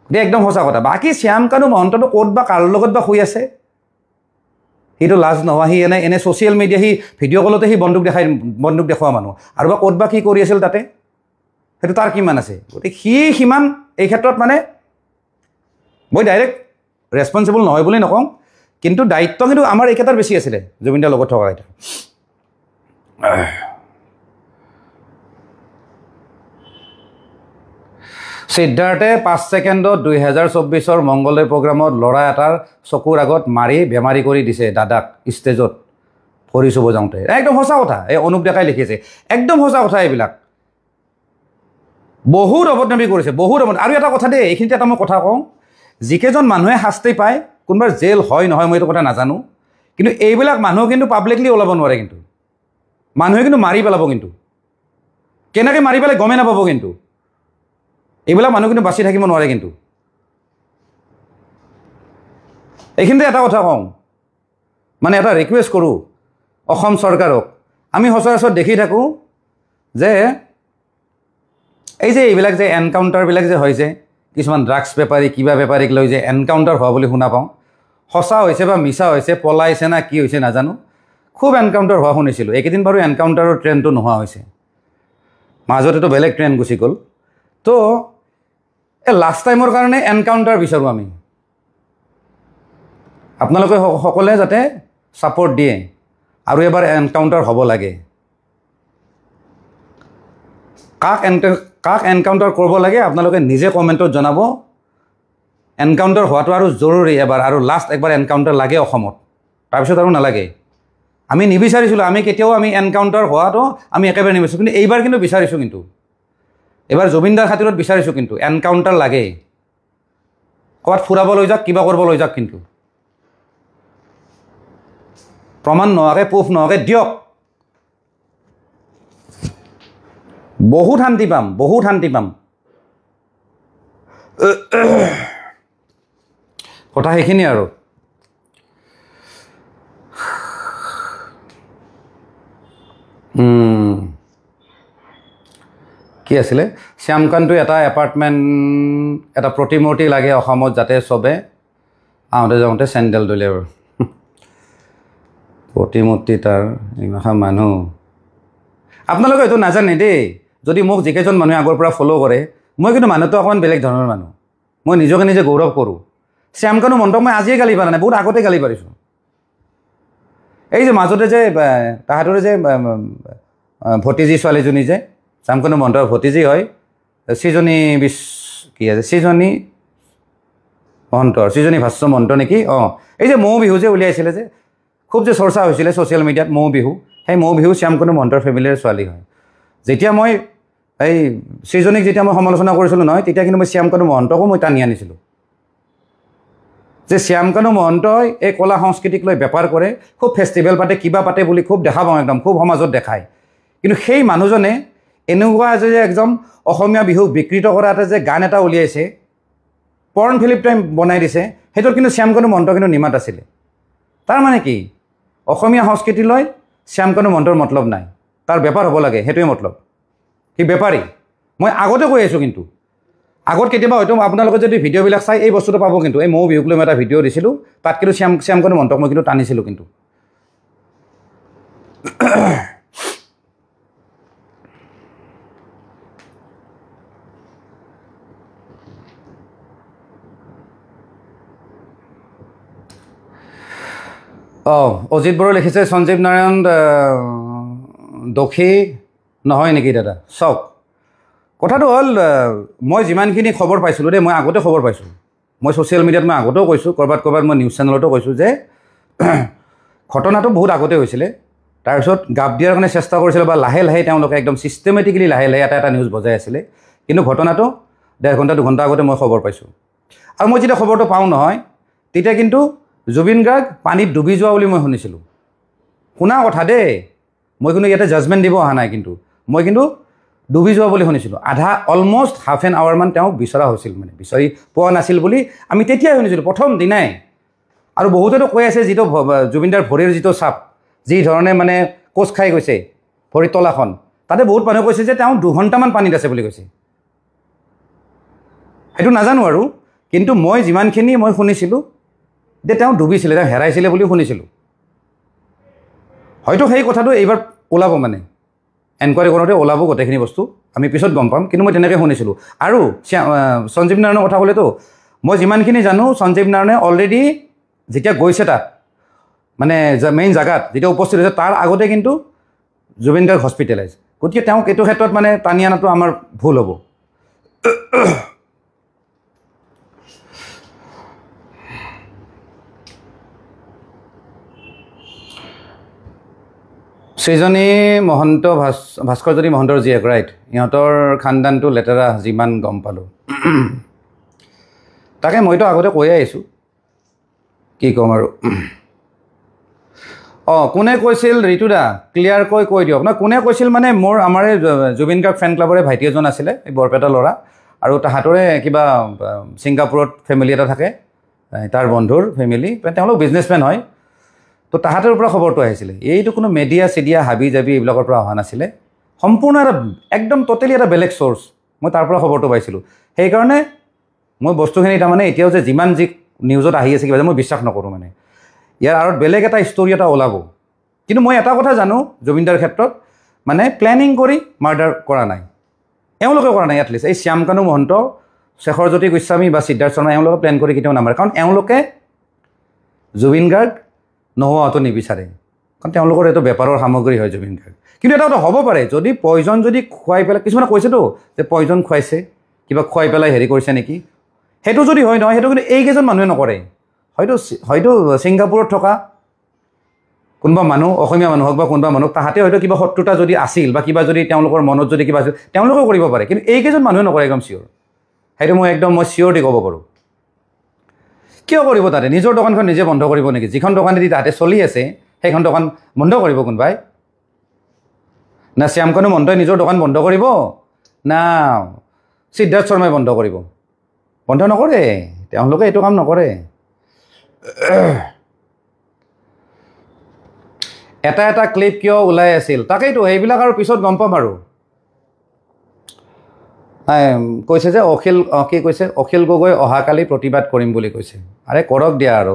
গতিকে একদম সঁচা কথা বাকী শ্যামকানু মহন্তটো ক'ত বা কাৰ লগত বা শুই আছে সিটো লাজ নোহোৱা সি এনে ছ'চিয়েল মিডিয়া সি ভিডিঅ' কলতে সি বন্দুক দেখুওৱা মানুহ আৰু বা ক'ত বা কি কৰি আছিল তাতে সেইটো তাৰ কিমান আছে গতিকে সি সিমান এই ক্ষেত্ৰত মানে মই ডাইৰেক্ট ৰেছপনচিবল নহয় বুলি নকওঁ কিন্তু দায়িত্ব কিন্তু আমাৰ এইকেইটাৰ বেছি আছিলে জুবিনদাৰ লগত থকা এটা সিদ্ধাৰ্থে 5 ছেকেণ্ডত 2024 মংগলদৈ প্ৰগ্ৰামত ল'ৰা এটাৰ চকুৰ আগত মাৰি বেমাৰী কৰি দিছে দাদাক ষ্টেজত ভৰি চুব যাওঁতে। একদম সঁচা কথা, এই অনুপ ডেকাই লিখিছে, একদম সঁচা কথা এইবিলাক। বহুত অবদনামী কৰিছে, বহুত অবদনামী। আৰু এটা কথা দেই, এইখিনিতে এটা মই কথা কওঁ, যিকেইজন মানুহে শাস্তি পায়, কোনোবাৰ জেল হয় নহয় মই এইটো কথা নাজানো, কিন্তু এইবিলাক মানুহ কিন্তু পাব্লিকলি ওলাব নোৱাৰে। কিন্তু মানুহে কিন্তু মাৰি পেলাব, কিন্তু কেনেকৈ মাৰি পেলাই গমেই নাপাব। কিন্তু এইবিলাক মানুহ কিন্তু বাচি থাকিব নোৱাৰে। কিন্তু এইখিনিতে এটা কথা কওঁ, মানে এটা ৰিকুৱেষ্ট কৰোঁ অসম চৰকাৰক। আমি সচৰাচৰ দেখি থাকোঁ যে এই যে এইবিলাক যে এনকাউণ্টাৰবিলাক যে হৈছে, কিছুমান ড্ৰাগছ বেপাৰী কিবা বেপাৰীক লৈ যে এনকাউণ্টাৰ হোৱা বুলি শুনা পাওঁ, সঁচা হৈছে বা মিছা হৈছে, পলাইছে না কি হৈছে নাজানো, খুব এনকাউণ্টাৰ হোৱা শুনিছিলোঁ। এইকেইদিন বাৰু এনকাউণ্টাৰৰ ট্ৰেণ্ডটো নোহোৱা হৈছে, মাজতেতো বেলেগ ট্ৰেণ্ড গুচি গ'ল। তো এই লাষ্ট টাইমৰ কাৰণে এনকাউণ্টাৰ বিচাৰোঁ আমি। আপোনালোকে সকলোৱে যাতে ছাপৰ্ট দিয়ে আৰু এবাৰ এনকাউণ্টাৰ হ'ব লাগে। কাক এনকাউণ্টাৰ কৰিব লাগে আপোনালোকে নিজে কমেণ্টত জনাব। এনকাউণ্টাৰ হোৱাটো আৰু জৰুৰী এবাৰ, আৰু লাষ্ট একবাৰ এনকাউণ্টাৰ লাগে অসমত, তাৰপিছত আৰু নালাগে। আমি নিবিচাৰিছিলোঁ, আমি কেতিয়াও এনকাউণ্টাৰ হোৱাটো আমি একেবাৰে নিবিচাৰিছোঁ, কিন্তু এইবাৰ কিন্তু বিচাৰিছোঁ। কিন্তু এইবাৰ জুবিনদাৰ খাতিৰত বিচাৰিছোঁ, কিন্তু এনকাউণ্টাৰ লাগে। ক'ৰবাত ফুৰাব লৈ যাওক, কিবা কৰিব লৈ যাওক, কিন্তু প্ৰমাণ নোহোৱাকৈ, প্ৰুফ নোহোৱাকৈ দিয়ক। বহুত শান্তি পাম, বহুত শান্তি পাম। কথা সেইখিনি আৰু। কি আছিলে, শ্যামকান্তটো এটা এপাৰ্টমেণ্ট, এটা প্ৰতিমূৰ্তি লাগে অসমত, যাতে চবে আহোঁতে যাওঁতে চেণ্ডেল দলে। আৰু প্ৰতিমূৰ্তি তাৰ ইমান মানুহ, আপোনালোকে এইটো নাজানে দেই। যদি মোক যিকেইজন মানুহে আগৰ পৰা ফ'ল' কৰে, মই কিন্তু মানুহটো অকণমান বেলেগ ধৰণৰ মানুহ, মই নিজকে নিজে গৌৰৱ কৰোঁ। শ্যামকানু মহন্তক মই আজিয়ে গালি পাৰা নাই, বহুত আগতে গালি পাৰিছোঁ। এই যে মাজতে যে তাহাঁতৰে যে ভতিজী ছোৱালীজনী যে শ্যামকানু মহন্তৰ ভতিজী হয়, সৃজনী কি আছে, সৃজনী ভাস্ব মহন্ত নেকি? এই যে মৌ বিহু যে উলিয়াইছিলে, যে খুব যে চৰ্চা হৈছিলে ছ'চিয়েল মিডিয়াত, মৌ বিহু, সেই মৌ বিহু শ্যামকানু মহন্তৰ ফেমিলিৰ ছোৱালী হয়। যেতিয়া মই এই সৃজনীক যেতিয়া মই সমালোচনা কৰিছিলোঁ নহয়, তেতিয়া কিন্তু মই শ্যামকানু মহন্তকো মই টানি আনিছিলোঁ, যে শ্যামকানু মহন্তই এই কলা সংস্কৃতিক লৈ বেপাৰ কৰে, খুব ফেষ্টিভেল পাতে, কিবা পাতে বুলি খুব দেখা পাওঁ, একদম খুব সমাজত দেখায়। কিন্তু সেই মানুহজনে এনেকুৱা যে একদম অসমীয়া বিহুক বিকৃত কৰা এটা যে গান এটা উলিয়াইছে, পৰ্ণ ফিল্ম টাইম বনাই দিছে, সেইটোত কিন্তু শ্যামকানু মহন্ত কিন্তু নিমাত আছিলে। তাৰ মানে কি, অসমীয়া সংস্কৃতিলৈ শ্যামকানু মহন্তৰ মতলব নাই, তাৰ বেপাৰ হ'ব লাগে, সেইটোৱে মতলব। সি বেপাৰী, মই আগতে কৈ আছোঁ। কিন্তু আগত কেতিয়াবা হয়তো আপোনালোকে যদি ভিডিঅ'বিলাক চাই এই বস্তুটো পাব। কিন্তু এই মৌ বিহুক লৈ মই এটা ভিডিঅ' দিছিলোঁ, তাত কিন্তু শ্যামকানু মহন্তক মই কিন্তু টানিছিলোঁ। কিন্তু অজিত বড়ো লিখিছে, সঞ্জীৱ নাৰায়ণ দোষী নহয় নেকি দাদা? চাওক, কথাটো হ'ল, মই যিমানখিনি খবৰ পাইছিলোঁ দেই, মই আগতে খবৰ পাইছোঁ, মই ছ'চিয়েল মিডিয়াত মই আগতেও কৈছোঁ, ক'ৰবাত মই নিউজ চেনেলতো কৈছোঁ যে ঘটনাটো বহুত আগতে হৈছিলে। তাৰপিছত গাপ দিয়াৰ কাৰণে চেষ্টা কৰিছিলে, বা লাহে লাহে তেওঁলোকে একদম ছিষ্টেমেটিকেলি লাহে লাহে এটা নিউজ বজাই আছিলে। কিন্তু ঘটনাটো 1.5 ঘণ্টা 2 ঘণ্টা আগতে মই খবৰ পাইছোঁ। আৰু মই যেতিয়া খবৰটো পাওঁ নহয়, তেতিয়া কিন্তু জুবিন গাৰ্গ পানীত ডুবি যোৱা বুলি মই শুনিছিলোঁ। শুনা কথা দেই, মই কিন্তু ইয়াতে জাজমেণ্ট দিব অহা নাই, কিন্তু মই কিন্তু ডুবি যোৱা বুলি শুনিছিলোঁ। অলমষ্ট হাফ এন আৱাৰমান তেওঁক বিচৰা হৈছিল, মানে বিচাৰি পোৱা নাছিল বুলি আমি তেতিয়াই শুনিছিলোঁ, প্ৰথম দিনাই। আৰু বহুতেতো কৈ আছে, যিটো জুবিনদাৰ ভৰিৰ যিটো চাপ, যি ধৰণে মানে কোচ খাই গৈছে ভৰিৰ তলাখন, তাতে বহুত মানুহে কৈছে যে তেওঁ 2 ঘণ্টামান পানীত আছে বুলি কৈছে। সেইটো নাজানো আৰু, কিন্তু মই যিমানখিনি মই শুনিছিলোঁ যে তেওঁ ডুবিছিলে, তেওঁ হেৰাইছিলে বুলি শুনিছিলোঁ। হয়তো সেই কথাটো এইবাৰ ওলাব, মানে এনকুৱাৰী কৰোঁতে ওলাব গোটেইখিনি বস্তু, আমি পিছত গম পাম। কিন্তু মই তেনেকৈ শুনিছিলোঁ। আৰু সঞ্জীৱ নাৰায়ণৰ কথা ক'লেতো, মই যিমানখিনি জানো, সঞ্জীৱ নাৰায়ণে অলৰেডি যেতিয়া গৈছে তাত, মানে মেইন জেগাত যেতিয়া উপস্থিত হৈছে, তাৰ আগতে কিন্তু জুবিন গাৰ্গ হস্পিটেলাইজ। গতিকে তেওঁক এইটো ক্ষেত্ৰত মানে টানি অনাটো আমাৰ ভুল হ'ব। সৃজনী মহন্ত ভাস্কৰজ্যোতি মহন্তৰ জীয়েক ৰাইট ইহঁতৰ খানদানটো লেতেৰা যিমান গম পালোঁ তাকে মইতো আগতে কৈয়ে আহিছোঁ কি ক'ম আৰু কোনে কৈছিল ঋতুদা ক্লিয়াৰকৈ কৈ দিয়ক ন কোনে কৈছিল মানে মোৰ আমাৰ জুবিন গাৰ্গ ফেন ক্লাবৰে ভাইটি এজন আছিলে এই বৰপেটা ল'ৰা আৰু তাহাঁতৰে কিবা ছিংগাপুৰত ফেমিলি এটা থাকে তাৰ বন্ধুৰ ফেমিলি তেওঁলোক বিজনেছমেন হয় তো তাহাঁতৰ পৰা খবৰটো আহিছিলে এইটো কোনো মিডিয়া চিডিয়া হাবি জাবি এইবিলাকৰ পৰা অহা নাছিলে সম্পূৰ্ণ এটা একদম টোটেলি এটা বেলেগ চ'ৰ্চ মই তাৰ পৰা খবৰটো পাইছিলোঁ সেইকাৰণে মই বস্তুখিনি তাৰমানে এতিয়াও যে যিমান যি নিউজত আহি আছে কিবা মই বিশ্বাস নকৰোঁ মানে ইয়াৰ আৰু বেলেগ এটা ষ্টৰি এটা ওলাব কিন্তু মই এটা কথা জানো জুবিনদাৰ ক্ষেত্ৰত মানে প্লেনিং কৰি মাৰ্ডাৰ কৰা নাই এওঁলোকে কৰা নাই এটলিষ্ট এই শ্যামকানু মহন্ত শেখৰজ্যোতি গোস্বামী বা সিদ্ধাৰ্থ শৰ্মা এওঁলোকে প্লেন কৰি কেতিয়াও নামাৰে কাৰণ এওঁলোকে জুবিন গাৰ্গ নোহোৱাটো নিবিচাৰে কাৰণ তেওঁলোকৰ এইটো বেপাৰৰ সামগ্ৰী হয় জুবিন গাৰ্গ কিন্তু এটা কথা হ'ব পাৰে যদি পয়জন যদি খুৱাই পেলাই কিছুমানে কৈছেতো যে পয়জন খুৱাইছে কিবা খুৱাই পেলাই হেৰি কৰিছে নেকি সেইটো যদি হয় নহয় সেইটো কিন্তু এইকেইজন মানুহে নকৰে হয়তো ছিংগাপুৰত থকা কোনোবা মানুহ অসমীয়া মানুহ হওক বা কোনোবা মানুহক তাহাঁতে হয়তো কিবা শত্ৰুতা যদি আছিল বা কিবা যদি তেওঁলোকৰ মনত যদি কিবা আছিল তেওঁলোকেও কৰিব পাৰে কিন্তু এইকেইজন মানুহে নকৰে একদম চিয়'ৰ সেইটো মই চিয়'ৰ দি ক'ব পাৰোঁ কিয় কৰিব তাতে নিজৰ দোকানখন নিজে বন্ধ কৰিব নেকি যিখন দোকানেদি তাহাঁতে চলি আছে সেইখন দোকান বন্ধ কৰিব কোনোবাই না শ্যামকানু মহন্তই নিজৰ দোকান বন্ধ কৰিব না সিদ্ধাৰ্থ শৰ্মাই বন্ধ কৰিব বন্ধ নকৰে তেওঁলোকে এইটো কাম নকৰে এটা এটা ক্লিপ কিয় ওলাই আছিল তাকেইতো সেইবিলাক আৰু পিছত গম পাম আৰু কৈছে যে কি কৈছে অখিল গগৈ অহাকালি প্ৰতিবাদ কৰিম বুলি কৈছে আৰে কৰক দিয়া আৰু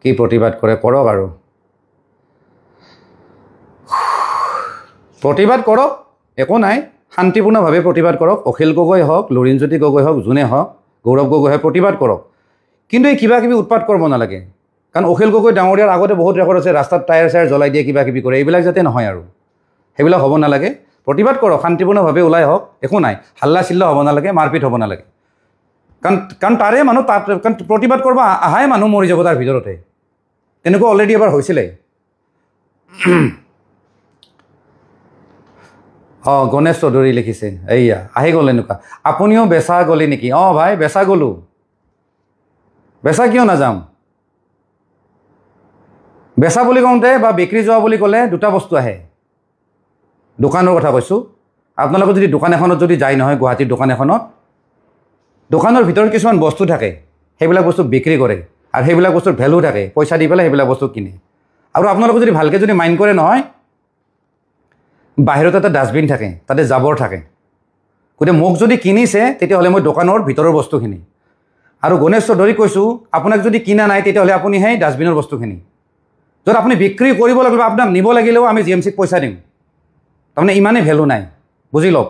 কি প্ৰতিবাদ কৰে কৰক আৰু প্ৰতিবাদ কৰক একো নাই শান্তিপূৰ্ণভাৱে প্ৰতিবাদ কৰক অখিল গগৈ হওক লুৰিণজ্যোতি গগৈ হওক যোনে হওক গৌৰৱ গগৈ হওক প্ৰতিবাদ কৰক কিন্তু এই কিবা কিবি উৎপাত কৰিব নালাগে কাৰণ অখিল গগৈ ডাঙৰীয়াৰ আগতে বহুত ৰেকৰ্ড আছে ৰাস্তাত টায়াৰ চায়াৰ জ্বলাই দিয়ে কিবা কিবি কৰে এইবিলাক যাতে নহয় আৰু সেইবিলাক হ'ব নালাগে প্ৰতিবাদ কৰক শান্তিপূৰ্ণভাৱে ওলাই হওক একো নাই হাল্লা চিল্লা হ'ব নালাগে মাৰপিট হ'ব নালাগে কাৰণ তাৰে মানুহ তাত কাৰণ প্ৰতিবাদ কৰিব আহাই মানুহ মৰি যাব তাৰ ভিতৰতে তেনেকুৱা অলৰেডি এবাৰ হৈছিলে গণেশ চৌধুৰী লিখিছে এইয়া আহি গ'ল এনেকুৱা আপুনিও বেচা গ'লি নেকি ভাই বেচা গ'লোঁ বেচা কিয় নাযাম বেচা বুলি কওঁতে বা বিক্ৰী যোৱা বুলি ক'লে দুটা বস্তু আহে দোকানৰ কথা কৈছোঁ আপোনালোকে যদি দোকান এখনত যদি যায় নহয় গুৱাহাটীৰ দোকান এখনত দোকানৰ ভিতৰত কিছুমান বস্তু থাকে সেইবিলাক বস্তু বিক্ৰী কৰে আৰু সেইবিলাক বস্তুৰ ভেলু থাকে পইচা দি পেলাই সেইবিলাক বস্তু কিনে আৰু আপোনালোকে যদি ভালকৈ যদি মাইণ্ড কৰে নহয় বাহিৰত এটা ডাষ্টবিন থাকে তাতে জাবৰ থাকে গতিকে মোক যদি কিনিছে তেতিয়াহ'লে মই দোকানৰ ভিতৰৰ বস্তুখিনি আৰু গণেশ চৌধুৰী কৈছোঁ আপোনাক যদি কিনা নাই তেতিয়াহ'লে আপুনি সেই ডাষ্টবিনৰ বস্তুখিনি য'ত আপুনি বিক্ৰী কৰিব লাগিব আপোনাক নিব লাগিলেও আমি জি এম চিক পইচা দিম তাৰমানে ইমানেই ভেলু নাই বুজি লওক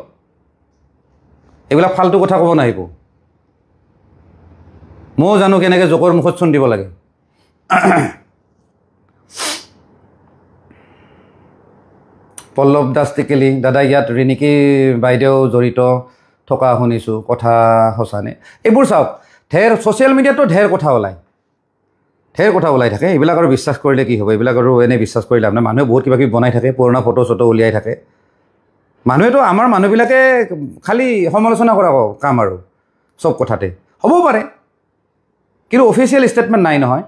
এইবিলাক ফাল্টু কথা ক'ব নাহিব ময়ো জানো কেনেকৈ জোকৰ মুখত চূণ দিব লাগে পল্লৱ দাস টিকেলি দাদা ইয়াত ৰিণিকী বাইদেউ জড়িত থকা শুনিছোঁ কথা সঁচানে এইবোৰ চাওক ছ'চিয়েল মিডিয়াতো ঢেৰ কথা ওলাই থাকে এইবিলাক আৰু বিশ্বাস কৰিলে কি হ'ব এইবিলাক আৰু এনেই বিশ্বাস কৰিলে আপোনাৰ মানুহে বহুত কিবা কিবি বনাই থাকে পুৰণা ফটো চটো উলিয়াই থাকে মানুহেতো আমাৰ মানুহবিলাকে খালি সমালোচনা কৰা কাম আৰু চব কথাতে হ'ব পাৰে কিন্তু অফিচিয়েল ষ্টেটমেণ্ট নাই নহয়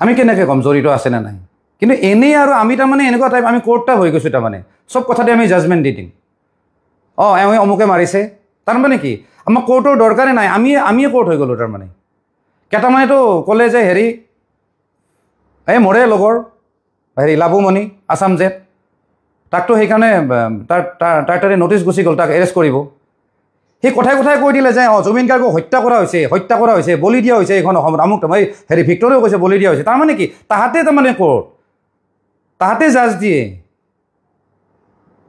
আমি কেনেকৈ ক'ম জড়িত আছে নে নাই কিন্তু এনেই আৰু আমি তাৰমানে এনেকুৱা টাইপ আমি কোৰ্ট টাইপ হৈ গৈছোঁ তাৰমানে চব কথাতে আমি জাজমেণ্ট দি দিম এওঁ অমুকে মাৰিছে তাৰমানে কি আমাক কোৰ্টৰ দৰকাৰে নাই আমিয়ে কোৰ্ট হৈ গ'লোঁ তাৰমানে কেইটামানেতো ক'লে যে হেৰি এই মোৰে লগৰ লাবুমণি আছাম জেট তাকতো সেইকাৰণে তাৰ তাৰে নটিচ গুচি গ'ল তাক এৰেষ্ট কৰিব সেই কথাই কৈ দিলে যে জুবিন গাৰ্গক হত্যা কৰা হৈছে বলি দিয়া হৈছে এইখন অসমত আমুক ভিক্টৰেও কৈছে বলি দিয়া হৈছে তাৰমানে কি তাহাঁতে তাৰমানে কোৰ্ট তাহাঁতে জাজ দিয়ে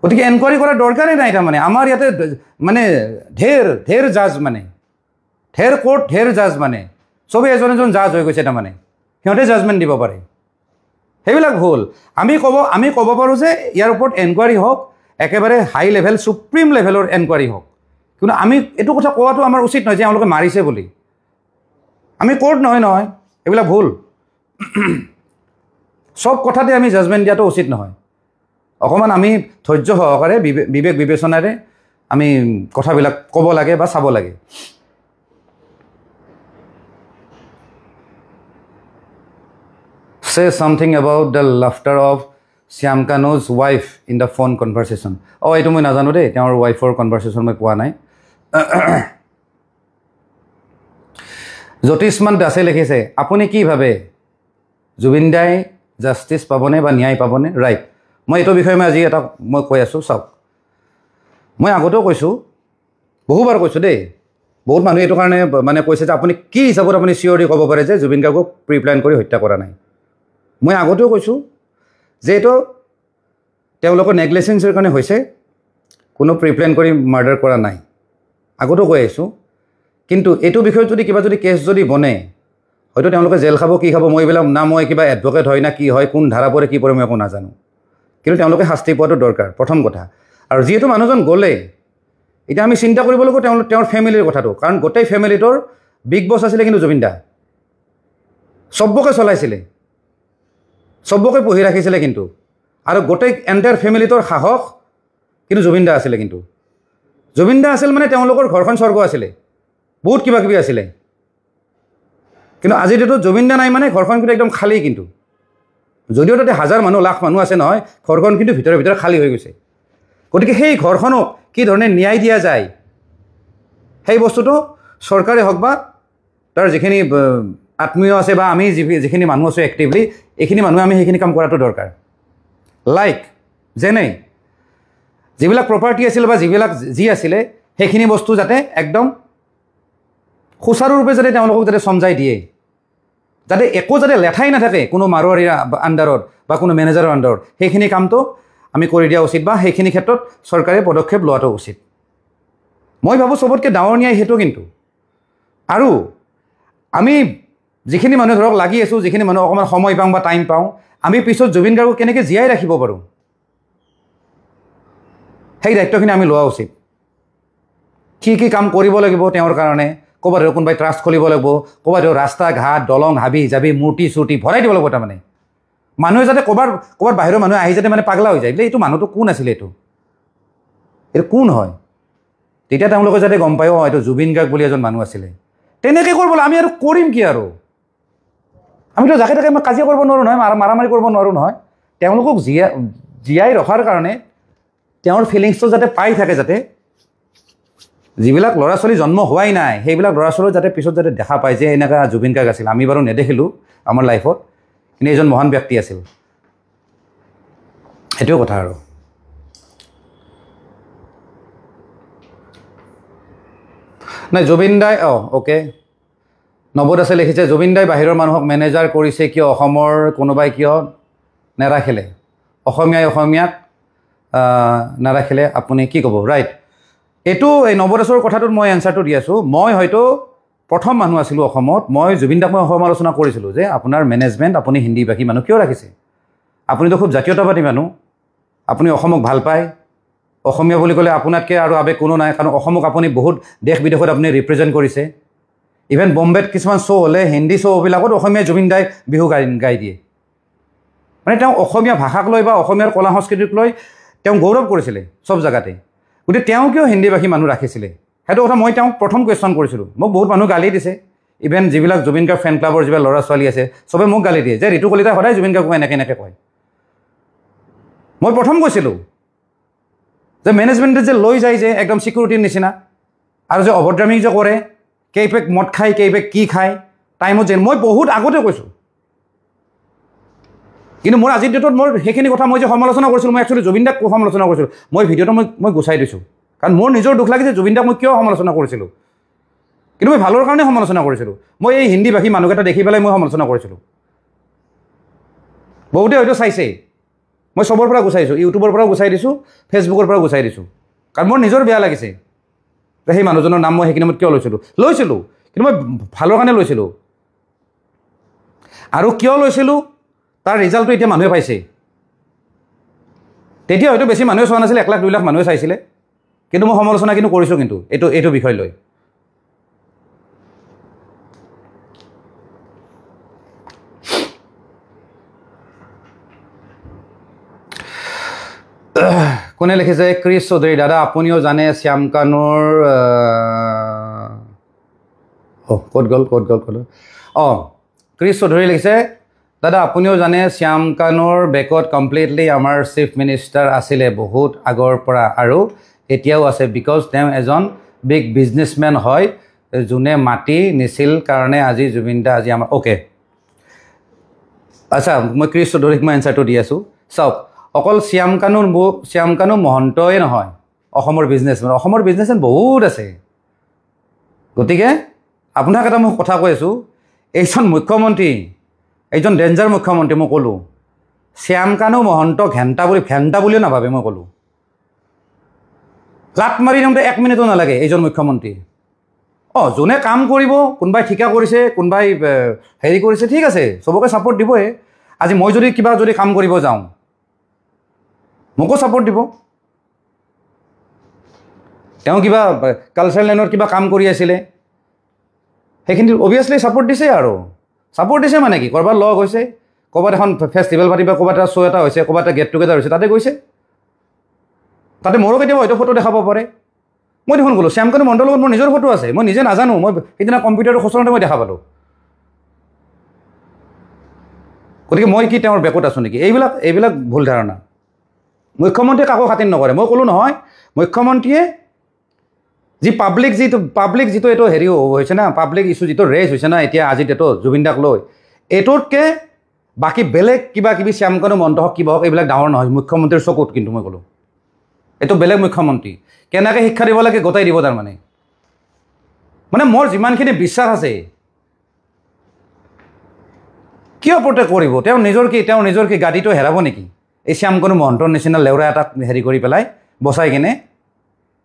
গতিকে এনকুৱাৰী কৰাৰ দৰকাৰেই নাই তাৰমানে আমাৰ ইয়াতে মানে ঢেৰ জাজ মানে ঢেৰ কোৰ্ট ঢেৰ জাজ মানে চবেই এজন জাজ হৈ গৈছে তাৰমানে সিহঁতে জাজমেণ্ট দিব পাৰে সেইবিলাক ভুল আমি ক'ব পাৰোঁ যে ইয়াৰ ওপৰত এনকুৱাৰী হওক একেবাৰে হাই লেভেল সুপ্ৰিম লেভেলৰ এনকুৱাৰী হওক কিন্তু আমি এইটো কথা কোৱাটো আমাৰ উচিত নহয় যে এওঁলোকে মাৰিছে বুলি আমি কোৰ্ট নহয় এইবিলাক ভুল সব কথাতে আমি জাজমেণ্ট দিয়াটো উচিত নহয় অকণমান আমি ধৈৰ্য সহকাৰে বিবেক বিবেচনাৰে আমি কথাবিলাক ক'ব লাগে বা চাব লাগে Say something about the laughter of Shyam Kanu's wife in the phone conversation. Oh, এইটো মই নাজানো দেই তেওঁৰ ৱাইফৰ কনভাৰচেশ্যন মই কোৱা নাই জ্যোতিষমান দাসে লিখিছে আপুনি কি ভাবে জুবিন দাই জাষ্টিছ পাবনে বা ন্যায় পাবনে ৰাইট মই এইটো বিষয়ে মই আজি এটা মই কৈ আছোঁ চাওক মই আগতেও কৈছোঁ বহুবাৰ কৈছোঁ দেই বহুত মানুহে এইটো কাৰণে মানে কৈছে যে আপুনি কি হিচাপত আপুনি চিয়ৰি ক'ব পাৰে যে জুবিন গাৰ্গক প্ৰি প্লেন কৰি হত্যা কৰা নাই মই আগতেও কৈছোঁ যে এইটো তেওঁলোকৰ নেগলিজেন্সৰ কাৰণে হৈছে কোনো প্ৰি প্লেন কৰি মাৰ্ডাৰ কৰা নাই আগতেও কৈ আহিছোঁ কিন্তু এইটো বিষয়ত যদি কিবা যদি কেছ যদি বনে হয়তো তেওঁলোকে জেল খাব কি খাব মই এইবিলাক না মই কিবা এডভকেট হয় না কি হয় কোন ধাৰা পৰে কি পৰে মই একো নাজানো কিন্তু তেওঁলোকে শাস্তি পোৱাটো দৰকাৰ প্ৰথম কথা আৰু যিহেতু মানুহজন গ'লে এতিয়া আমি চিন্তা কৰিব লাগিব তেওঁৰ ফেমিলিৰ কথাটো কাৰণ গোটেই ফেমিলিটোৰ বিগ বছ আছিলে কিন্তু জুবিন দা চবকে চলাইছিলে চবকে পঢ়ি ৰাখিছিলে কিন্তু আৰু গোটেই এণ্টায়াৰ ফেমিলিটোৰ সাহস কিন্তু জুবিন দা আছিলে কিন্তু জুবিন দা আছিল মানে তেওঁলোকৰ ঘৰখন স্বৰ্গ আছিলে বহুত কিবা কিবি আছিলে কিন্তু আজিৰ ডেটত জুবিন দা নাই মানে ঘৰখন কিন্তু একদম খালী কিন্তু যদিও তাতে হাজাৰ মানুহ লাখ মানুহ আছে নহয় ঘৰখন কিন্তু ভিতৰে ভিতৰে খালী হৈ গৈছে গতিকে সেই ঘৰখনক কি ধৰণে ন্যায় দিয়া যায় সেই বস্তুটো চৰকাৰে হওক বা তাৰ যিখিনি আত্মীয় আছে বা আমি যিখিনি মানুহ আছোঁ এক্টিভলি এইখিনি মানুহে আমি সেইখিনি কাম কৰাটো দৰকাৰ লাইক যেনে যিবিলাক প্ৰপাৰ্টি আছিল বা যিবিলাক যি আছিলে সেইখিনি বস্তু যাতে একদম সুচাৰুৰূপে যাতে তেওঁলোকক যাতে চমজাই দিয়ে যাতে একো যাতে লেঠাই নাথাকে কোনো মাৰোৱাৰীৰ আণ্ডাৰত বা কোনো মেনেজাৰৰ আণ্ডাৰত সেইখিনি কামটো আমি কৰি দিয়া উচিত বা সেইখিনি ক্ষেত্ৰত চৰকাৰে পদক্ষেপ লোৱাটো উচিত মই ভাবোঁ চবতকৈ ডাঙৰ ন্যায় সেইটো কিন্তু আৰু আমি যিখিনি মানুহ ধৰক লাগি আছোঁ যিখিনি মানুহ অকণমান সময় পাওঁ বা টাইম পাওঁ আমি পিছত জুবিন গাৰ্গক কেনেকৈ জীয়াই ৰাখিব পাৰোঁ সেই দায়িত্বখিনি আমি লোৱা উচিত কি কাম কৰিব লাগিব তেওঁৰ কাৰণে ক'ৰবাত কোনোবাই ট্ৰাষ্ট খুলিব লাগিব ক'ৰবাত ৰাস্তা ঘাট দলং হাবি জাবি মূৰ্তি চূৰ্তি ভৰাই দিব লাগিব তাৰমানে মানুহে যাতে ক'ৰবাত বাহিৰৰ মানুহে আহি যাতে মানে পাগলা হৈ যায় বোলে এইটো মানুহটো কোন আছিলে এইটো কোন হয় তেতিয়া তেওঁলোকে যাতে গম পায় এইটো জুবিন গাৰ্গ বুলি এজন মানুহ আছিলে তেনেকৈ কৰিবলৈ আমি আৰু কৰিম কি আৰু আমিতো যাকে তাকে মই কাজিয়া কৰিব নোৱাৰোঁ নহয় মাৰামাৰি কৰিব নোৱাৰোঁ নহয় তেওঁলোকক জীয়াই ৰখাৰ কাৰণে তেওঁৰ ফিলিংছটো যাতে পাই থাকে যাতে যিবিলাক ল'ৰা ছোৱালী জন্ম হোৱাই নাই সেইবিলাক ল'ৰা ছোৱালী যাতে পিছত যাতে দেখা পায় যে এনেকুৱা জুবিন গাৰ্গ আছিল আমি বাৰু নেদেখিলোঁ আমাৰ লাইফত কিন্তু এজন মহান ব্যক্তি আছিল সেইটোৱে কথা আৰু নাই জুবিন দাই অ'কে নৱদাসে লিখিছে জুবিন দাই বাহিৰৰ মানুহক মেনেজাৰ কৰিছে কিয় অসমৰ কোনোবাই কিয় নাৰাখিলে অসমীয়াক নাৰাখিলে আপুনি কি ক'ব ৰাইট এইটো এই নৱদাসৰ কথাটোত মই এনচাৰটো দি আছোঁ মই হয়তো প্ৰথম মানুহ আছিলোঁ অসমত মই জুবিন দাক মই সমালোচনা কৰিছিলোঁ যে আপোনাৰ মেনেজমেণ্ট আপুনি হিন্দীভাষী মানুহ কিয় ৰাখিছে আপুনিতো খুব জাতীয়তাবাদী মানুহ আপুনি অসমক ভাল পায় অসমীয়া বুলি ক'লে আপোনাতকৈ আৰু আৱেগ কোনো নাই কাৰণ অসমক আপুনি বহুত দেশ বিদেশত আপুনি ৰিপ্ৰেজেণ্ট কৰিছে ইভেন বম্বেত কিছুমান শ্ব' হ'লে হিন্দী শ্ব'বিলাকত অসমীয়া জুবিন দাই বিহু গাই দিয়ে মানে তেওঁ অসমীয়া ভাষাক লৈ বা অসমীয়াৰ কলা সংস্কৃতিক লৈ তেওঁ গৌৰৱ কৰিছিলে চব জেগাতে গতিকে তেওঁ কিয় হিন্দীভাষী মানুহ ৰাখিছিলে সেইটো কথা মই তেওঁক প্ৰথম কুৱেশ্যন কৰিছিলোঁ মোক বহুত মানুহ গালি দিছে ইভেন যিবিলাক জুবিন গাৰ্গ ফেন ক্লাবৰ যিবিলাক ল'ৰা ছোৱালী আছে চবে মোক গালি দিয়ে যে ঋতু কলিতাই সদায় জুবিন গাৰ্গক এনেকৈ কয় মই প্ৰথম কৈছিলোঁ যে মেনেজমেণ্টে যে লৈ যায় যে একদম ছিকিউৰিটিৰ নিচিনা আৰু যে অভদ্ৰামী যে কৰে কেইপেক মদ খায় কেইপেক কি খায় টাইমত যে মই বহুত আগতে কৈছোঁ কিন্তু মোৰ আজিৰ ডেটত মোৰ সেইখিনি কথা মই যে সমালোচনা কৰিছিলোঁ মই একচুৱেলি জুবিন দাক সমালোচনা কৰিছিলোঁ মই ভিডিঅ'টো মই গুচাই দিছোঁ কাৰণ মোৰ নিজৰ দুখ লাগিছে জুবিন দাক মই কিয় সমালোচনা কৰিছিলোঁ কিন্তু মই ভালৰ কাৰণে সমালোচনা কৰিছিলোঁ মই এই হিন্দীভাষী মানুহকেইটা দেখি পেলাই মই সমালোচনা কৰিছিলোঁ বহুতে হয়তো চাইছে মই চবৰ পৰা গুচাইছোঁ ইউটিউবৰ পৰাও গুচাই দিছোঁ ফেচবুকৰ পৰাও গুচাই দিছোঁ কাৰণ মোৰ নিজৰ বেয়া লাগিছে যে সেই মানুহজনৰ নাম মই সেইখিনি সময়ত কিয় লৈছিলোঁ কিন্তু মই ভালৰ কাৰণে লৈছিলোঁ আৰু কিয় লৈছিলোঁ তাৰ ৰিজাল্টটো এতিয়া মানুহে পাইছে তেতিয়া হয়তো বেছি মানুহে চোৱা নাছিলে 1 লাখ 2 লাখ মানুহে চাইছিলে কিন্তু মই সমালোচনা কিন্তু কৰিছোঁ কিন্তু এইটো বিষয় লৈ কোনে লিখিছে ক্ৰিছ চৌধুৰী দাদা আপুনিও জানে শ্যাম কানুৰ ক'ত গ'ল ক্ৰিছ চৌধুৰী লিখিছে দাদা আপুনিও জানে শ্যাম কানুৰ বেকত কমপ্লিটলি আমাৰ চিফ মিনিষ্টাৰ আছিলে বহুত আগৰ পৰা আৰু এতিয়াও আছে বিকজ তেওঁ এজন বিগ বিজনেছমেন হয় যোনে মাটি নিছিল কাৰণে আজি জুবিন দা আজি আমাৰ অ'কে আচ্ছা মই ক্ৰিছ চৌধুৰীক মই এনচাৰটো দি আছোঁ চাওক অকল শ্যাম কানু মহন্তই নহয় অসমৰ বিজনেছমেন বহুত আছে গতিকে আপোনাক এটা মই কথা কৈ আছোঁ এইজন মুখ্যমন্ত্ৰী এইজন ডেঞ্জাৰ মুখ্যমন্ত্ৰী মই ক'লোঁ শ্যাম কানু মহন্ত ঘেণ্টা বুলিও নাভাবে মই ক'লোঁ লাট মাৰি দিওঁতে 1 মিনিটো নালাগে এইজন মুখ্যমন্ত্ৰী যোনে কাম কৰিব কোনোবাই ঠিকা কৰিছে কোনোবাই হেৰি কৰিছে ঠিক আছে চবকে ছাপৰ্ট দিবই আজি মই যদি কিবা কাম কৰিব যাওঁ মোকো ছাপৰ্ট দিব তেওঁ কিবা কালচাৰেল লাইনত কিবা কাম কৰি আছিলে সেইখিনি অভিয়াছলি ছাপৰ্ট দিছে আৰু ছাপৰ্ট দিছে মানে কি ক'ৰবাত লগ হৈছে ক'ৰবাত এখন ফেষ্টিভেল পাতিব ক'ৰবাত এটা শ্ব' এটা হৈছে ক'ৰবাত এটা গেট টুগেডাৰ হৈছে তাতে গৈছে তাতে মোৰো কেতিয়াবা হয়তো ফটো দেখাব পাৰে মই দেখোন ক'লোঁ শ্যাম কানু মহন্তৰ লগত মোৰ নিজৰ ফটো আছে মই নিজে নাজানো মই সেইদিনা কম্পিউটাৰটো খচৰাওঁতে মই দেখা পালোঁ গতিকে মই কি তেওঁৰ বেকত আছোঁ নেকি এইবিলাক ভুল ধাৰণা মুখ্যমন্ত্ৰীয়ে কাকো খাতিৰ নকৰে মই ক'লোঁ নহয় মুখ্যমন্ত্ৰীয়ে যি পাব্লিক যিটো এইটো হেৰি হৈছে না পাব্লিক ইছ্যু যিটো ৰেজ হৈছে না এতিয়া আজি ডেটত জুবিন দাক লৈ এইটোতকৈ বাকী বেলেগ কিবা কিবি শ্যাম কানু মহন্ত হওক কিবা হওক এইবিলাক ডাঙৰ নহয় মুখ্যমন্ত্ৰীৰ চকুত কিন্তু মই ক'লোঁ এইটো বেলেগ মুখ্যমন্ত্ৰী কেনেকৈ শিক্ষা দিব লাগে গোটাই দিব তাৰমানে মানে মোৰ যিমানখিনি বিশ্বাস আছে কিয় প্ৰটেক্ট কৰিব তেওঁ নিজৰ কি গাড়ীটো হেৰাব নেকি এই শ্যাম কানু মহন্তৰ নিচিনা লেউৰা এটাক হেৰি কৰি পেলাই বচাই কিনে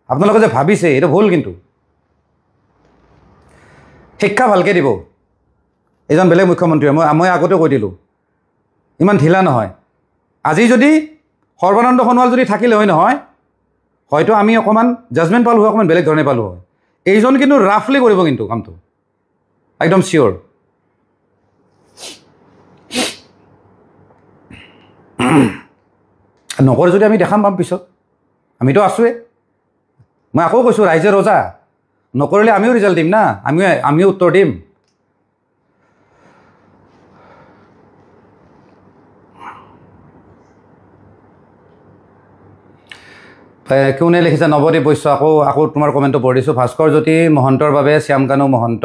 আপোনালোকে যে ভাবিছে এইটো ভুল কিন্তু শিক্ষা ভালকৈ দিব এজন বেলেগ মুখ্যমন্ত্ৰীয়ে মই আগতে কৈ দিলোঁ ইমান ঢিলা নহয় আজি যদি সৰ্বানন্দ সোণোৱাল যদি থাকিলে হয় নহয় হয়তো আমি অকণমান জাজমেণ্ট পালোঁ হয় অকণমান বেলেগ ধৰণে পালোঁ হয় এইজন কিন্তু ৰাফলি কৰিব কিন্তু কামটো একদম চিয়'ৰ নকৰে যদি আমি দেখাম পাম পিছত আমিতো আছোঁৱে মই আকৌ কৈছোঁ ৰাইজে ৰজা নকৰিলে আমিও ৰিজাল্ট দিম না আমিও উত্তৰ দিম কোনে লিখিছে নৱদ্বীপ বৈশ্য আকৌ তোমাৰ কমেণ্টটো পঢ়ি দিছোঁ ভাস্কৰ জ্যোতি মহন্তৰ বাবে শ্যাম কানু মহন্ত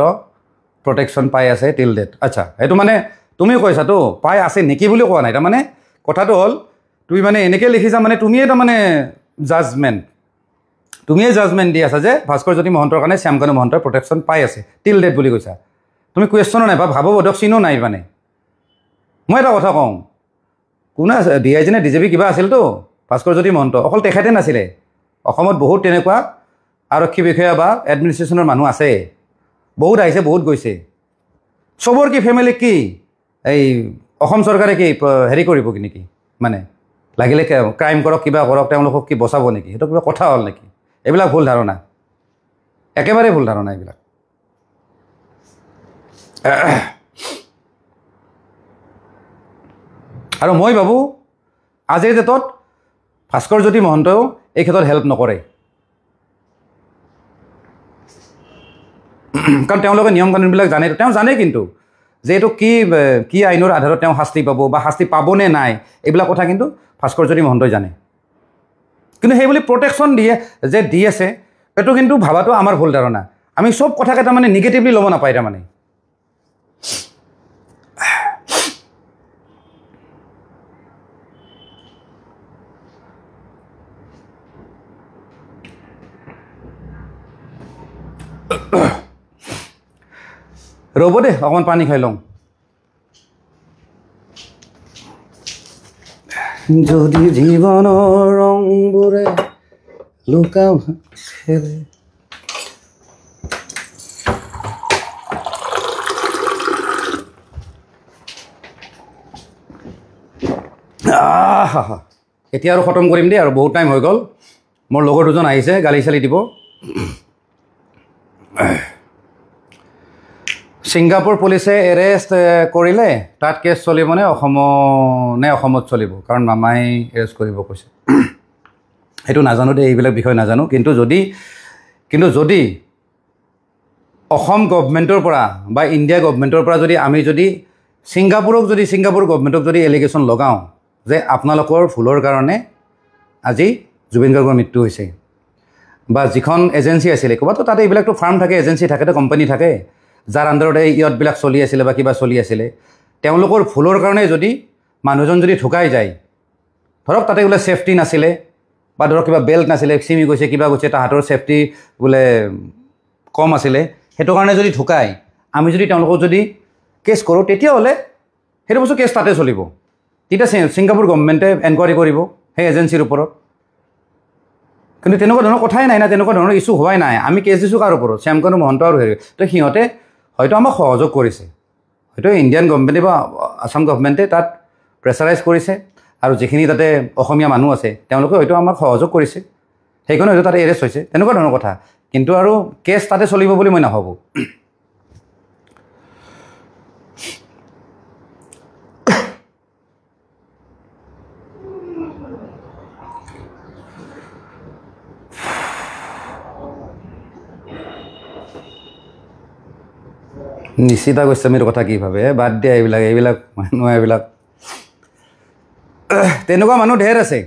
প্ৰটেকশ্যন পাই আছে টিল ডেট আচ্ছা এইটো মানে তুমিও কৈছাতো পাই আছে নেকি বুলি কোৱা নাই তাৰমানে কথাটো হ'ল তুমি মানে এনেকৈ লিখিছা মানে তুমিয়ে তাৰমানে তুমিয়ে জাজমেণ্ট দি আছা যে ভাস্কৰ জ্যোতি মহন্তৰ কাৰণে শ্যাম কানু মহন্তৰ প্ৰটেকশ্যন পাই আছে টিল ডেট বুলি কৈছা তুমি কুৱেশ্যনো নাই বা ভাৱবোধক চিনো নাই মানে মই এটা কথা কওঁ কোনে DIG নে DJP কিবা আছিলতো ভাস্কৰ জ্যোতি মহন্ত অকল তেখেতে নাছিলে অসমত বহুত তেনেকুৱা আৰক্ষী বিষয়া বা এডমিনিষ্ট্ৰেশ্যনৰ মানুহ আছে বহুত আহিছে বহুত গৈছে চবৰ কি ফেমিলি কি এই অসম চৰকাৰে কি হেৰি কৰিব নেকি মানে লাগিলে ক্ৰাইম কৰক কিবা কৰক তেওঁলোকক কি বচাব নেকি সেইটো কিবা কথা হ'ল নেকি এইবিলাক ভুল ধাৰণা একেবাৰে ভুল ধাৰণা এইবিলাক আৰু মই ভাবোঁ আজিৰ ডেটত ভাস্কৰ জ্যোতি মহন্তও এই ক্ষেত্ৰত হেল্প নকৰে কাৰণ তেওঁলোকে নিয়ম কানুনবিলাক জানে তেওঁ জানে কিন্তু যে এইটো কি আইনৰ আধাৰত তেওঁ শাস্তি পাব বা শাস্তি পাবনে নাই এইবিলাক কথা কিন্তু ভাস্কৰ জ্যোতি মহন্তই জানে কিন্তু সেই বুলি প্ৰটেকশ্যন দি আছে এইটো কিন্তু ভাবাটো আমাৰ ভুল ধাৰণা আমি চব কথাকে তাৰমানে নিগেটিভলি ল'ব নাপায় তাৰমানে ৰ'ব দে অকণমান পানী খাই লওঁ যদি জীৱনৰ ৰংবোৰে লুকা খেলে এতিয়া আৰু খতম কৰিম দেই আৰু বহুত টাইম হৈ গ'ল মোৰ লগৰ দুজন আহিছে গালি চালি দিব ছিংগাপুৰ পুলিচে এৰেষ্ট কৰিলে তাত কেছ চলিব নে অসমত চলিব কাৰণ মামাই এৰেষ্ট কৰিব কৈছে সেইটো নাজানো দেই, এইবিলাক বিষয় নাজানো। কিন্তু যদি অসম গভমেণ্টৰ পৰা বা ইণ্ডিয়া গভমেণ্টৰ পৰা যদি আমি যদি ছিংগাপুৰ গভমেণ্টক যদি এলিগেশ্যন লগাওঁ যে আপোনালোকৰ ভুলৰ কাৰণে আজি জুবিন গাৰ্গৰ মৃত্যু হৈছে, বা যিখন এজেঞ্চি আছিলে ক'ৰবাতো তাতে এইবিলাকতো ফাৰ্ম থাকে, এজেঞ্চি থাকেতো, কোম্পানী থাকে, যাৰ আণ্ডাৰতে ইয়টবিলাক চলি আছিলে বা কিবা চলি আছিলে, তেওঁলোকৰ ভুলৰ কাৰণে যদি মানুহজন যদি ঢুকাই যায়, ধৰক তাতে বোলে ছেফটি নাছিলে বা ধৰক কিবা বেল্ট নাছিলে, চিমি গৈছে, কিবা গৈছে, তাহাঁতৰ ছেফটি বোলে কম আছিলে, সেইটো কাৰণে যদি ঢুকায়, আমি যদি তেওঁলোকক যদি কেছ কৰোঁ, তেতিয়াহ'লে সেইটো বস্তু কেছ তাতে চলিব। তেতিয়া ছিংগাপুৰ গভৰ্ণমেণ্টে এনকুৱাৰী কৰিব সেই এজেঞ্চিৰ ওপৰত। কিন্তু তেনেকুৱা ধৰণৰ কথাই নাই না, তেনেকুৱা ধৰণৰ ইছ্যু হোৱাই নাই। আমি কেছ দিছোঁ কাৰ ওপৰত? শ্যামকানু মহন্ত আৰু হেৰি। তো সিহঁতে হয়তো আমাক সহযোগ কৰিছে, হয়তো ইণ্ডিয়ান গভৰ্ণমেণ্টে বা আছাম গভৰ্ণমেণ্টে তাত প্ৰেছাৰাইজ কৰিছে, আৰু যিখিনি তাতে অসমীয়া মানুহ আছে তেওঁলোকে হয়তো আমাক সহযোগ কৰিছে, সেইকাৰণে হয়তো তাতে এৰেষ্ট হৈছে, তেনেকুৱা ধৰণৰ কথা। কিন্তু আৰু কেছ তাতে চলিব বুলি মই নাভাবোঁ। নিশিতা গোস্বামীৰ কথা কি ভাবে? বাদ দিয়া এইবিলাক মানুহ, এইবিলাক তেনেকুৱা মানুহ ঢেৰ আছে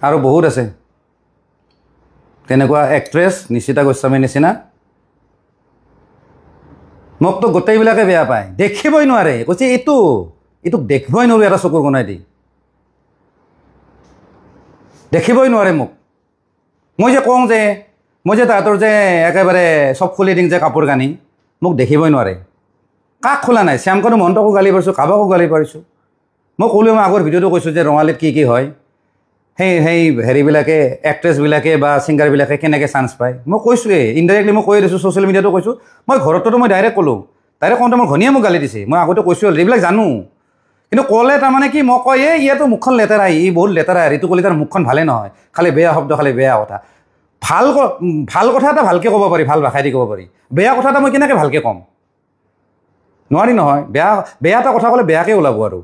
আৰু বহুত আছে। তেনেকুৱা এক্ট্ৰেছ নিশিতা গোস্বামীৰ নিচিনা মোকতো গোটেইবিলাকে বেয়া পায়, দেখিবই নোৱাৰে। কৈছে এইটোক দেখিবই নোৱাৰোঁ এটা চকুৰ কোণাই দি, দেখিবই নোৱাৰে মোক। মই যে কওঁ যে তাহাঁতৰ যে একেবাৰে চব খুলি দিং যে কাপোৰ কানি, মোক দেখিবই নোৱাৰে। কাক খোলা নাই? শ্যামকানু মহন্তকো গালি পাৰিছোঁ, কাবাকো গালি পাৰিছোঁ। মই ক'লোৱে, মই আগৰ ভিডিঅ'টো কৈছোঁ যে ৰঙালীত কি হয়, সেই হেৰিবিলাকে, এক্ট্ৰেছবিলাকে বা ছিংগাৰবিলাকে কেনেকৈ চান্স পায়। মই কৈছোঁৱে, ইনডাইৰেক্টলি মই কৈ দিছোঁ, ছ'চিয়েল মিডিয়াতো কৈছোঁ। মই ঘৰততো মই ডাইৰেক্ট ক'লোঁ, ডাইৰেক্ট কওঁতে মোৰ ঘনীয়ে মোক গালি দিছে। মই আগতে কৈছোঁ, এইবিলাক জানো, কিন্তু ক'লে তাৰমানে কি, মই কয় ইয়াতো মুখখন লেতেৰা, ই বহুত লেতেৰা, এইটো ক'লে তাৰ মুখখন ভালে নহয়, খালি বেয়া শব্দ, খালি বেয়া কথা। ভাল কথা এটা ভালকৈ ক'ব পাৰি, ভাল ভাষাই দি ক'ব পাৰি। বেয়া কথা এটা মই কেনেকৈ ভালকৈ ক'ম? নোৱাৰি নহয়। বেয়া এটা কথা ক'লে বেয়াকৈ ওলাব আৰু।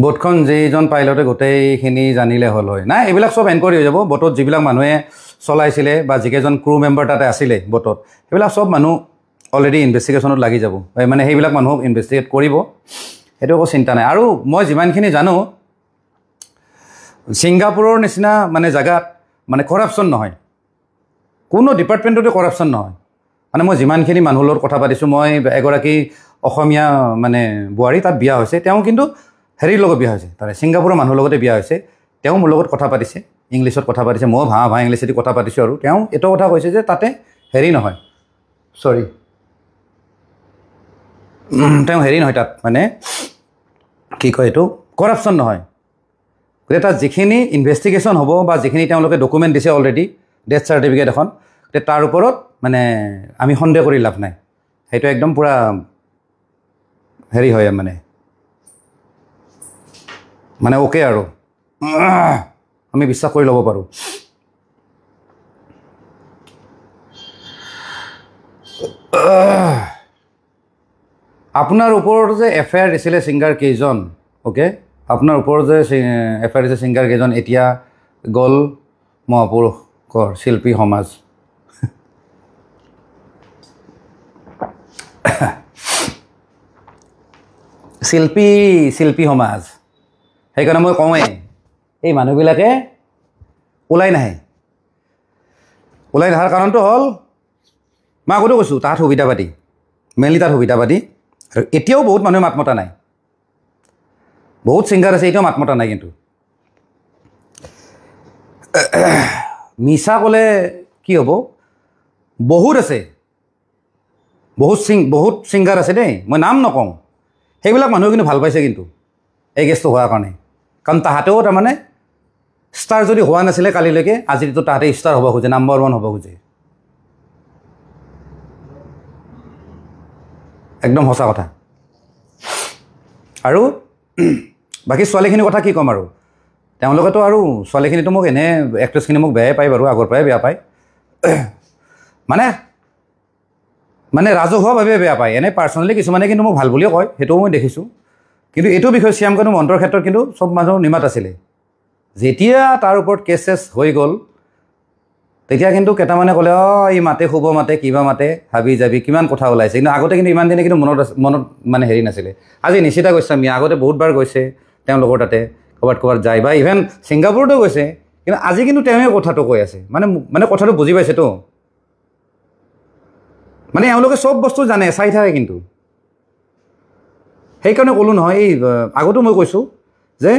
বোটখন যিজন পাইলটে গোটেইখিনি জানিলে হ'ল হয়। নাই, এইবিলাক চব এনকুৱাৰী হৈ যাব। বোটত যিবিলাক মানুহে চলাইছিলে বা যিকেইজন ক্ৰু মেম্বাৰ তাতে আছিলে বোটত, সেইবিলাক চব মানুহ অলৰেডি ইনভেষ্টিগেশ্যনত লাগি যাব, মানে সেইবিলাক মানুহক ইনভেষ্টিগেট কৰিব, সেইটো একো চিন্তা নাই। আৰু মই যিমানখিনি জানো, ছিংগাপুৰৰ নিচিনা মানে জেগাত মানে কৰাপশ্যন নহয়, কোনো ডিপাৰ্টমেণ্টতে কৰাপশ্যন নহয়। মানে মই যিমানখিনি মানুহৰ লগত কথা পাতিছোঁ, মই এগৰাকী অসমীয়া মানে বোৱাৰী তাত বিয়া হৈছে, তেওঁ কিন্তু হেৰিৰ লগত বিয়া হৈছে, তাৰে ছিংগাপুৰৰ মানুহৰ লগতে বিয়া হৈছে। তেওঁ মোৰ লগত কথা পাতিছে, ইংলিছত কথা পাতিছে, ময়ো ভা ইংলিছেদি কথা পাতিছোঁ। আৰু তেওঁ এইটো কথা কৈছে যে তাতে হেৰি নহয়, তেওঁ হেৰি নহয়, তাত মানে কি কয়, এইটো কৰাপশ্যন নহয়। গতিকে তাত যিখিনি ইনভেষ্টিগেশ্যন হ'ব বা যিখিনি তেওঁলোকে ডকুমেণ্ট দিছে অলৰেডি, ডেথ চাৰ্টিফিকেট এখন, তাৰ ওপৰত মানে আমি সন্দেহ কৰি লাভ নাই। সেইটো একদম পূৰা হেৰি হয়, মানে অ'কে, আৰু আমি বিশ্বাস কৰি ল'ব পাৰোঁ। আপোনাৰ ওপৰত যে এফআইআৰ দিছিলে ছিংগাৰ কেইজন, অ'কে, আপোনাৰ ওপৰত যে এফআইআৰ দিছে ছিংগাৰ কেইজন, এতিয়া গ'ল মহাপুৰুষৰ শিল্পী সমাজ। শিল্পী সমাজ। সেইকাৰণে মই কওঁৱেই, এই মানুহবিলাকে ওলাই নহাৰ কাৰণটো হ'ল, মই আগতে কৈছোঁ, তাত সুবিধাবাদী, মেইনলি তাত সুবিধাবাদী। আৰু এতিয়াও বহুত মানুহে মাত মতা নাই, বহুত ছিংগাৰ আছে এতিয়াও মাত মতা নাই। কিন্তু মিছা ক'লে কি হ'ব, বহুত আছে, বহুত ছিংগাৰ আছে দেই, মই নাম নকওঁ। সেইবিলাক মানুহে কিন্তু ভাল পাইছে কিন্তু এই কেছটো হোৱাৰ কাৰণে, কাৰণ তাহাঁতেও তাৰমানে ষ্টাৰ যদি হোৱা নাছিলে কালিলৈকে, আজিতো তাহাঁতে ষ্টাৰ হ'ব খোজে, নাম্বাৰ 1 হ'ব খোজে। একদম সঁচা কথা। আৰু বাকী ছোৱালীখিনিৰ কথা কি ক'ম আৰু, তেওঁলোকেতো আৰু ছোৱালীখিনিতো মোক এনে এক্ট্ৰেছখিনি মোক বেয়াই পায় বাৰু, আগৰ পৰাই বেয়া পায়, মানে ৰাজহুৱাভাৱে বেয়া পায়, এনে পাৰ্চনেলি কিছুমানে কিন্তু মোক ভাল বুলিও কয়, সেইটোও মই দেখিছোঁ। কিন্তু এইটো বিষয়ে শ্যামকানু মহন্তৰ ক্ষেত্ৰত কিন্তু চব মানুহ নিমাত আছিলে। যেতিয়া তাৰ ওপৰত কেছ চেছ হৈ গ'ল তেতিয়া কিন্তু কেইটামানে ক'লে ই মাতে শুব মাতে কিবা মাতে হাবি যাবি কিমান কথা ওলাইছে, কিন্তু আগতে কিন্তু ইমান দিনে কিন্তু মনত মানে হেৰি নাছিলে। আজি নিশিতা গোস্বামী আগতে বহুতবাৰ গৈছে তেওঁলোকৰ তাতে, ক'ৰবাত যায় বা ইভেন ছিংগাপুৰতো গৈছে, কিন্তু আজি কিন্তু তেওঁৱে কথাটো কৈ আছে, মানে কথাটো বুজি পাইছেতো, মানে এওঁলোকে চব বস্তু জানে, চাই থাকে। কিন্তু সেইকাৰণে ক'লোঁ নহয়, এই আগতো মই কৈছোঁ যে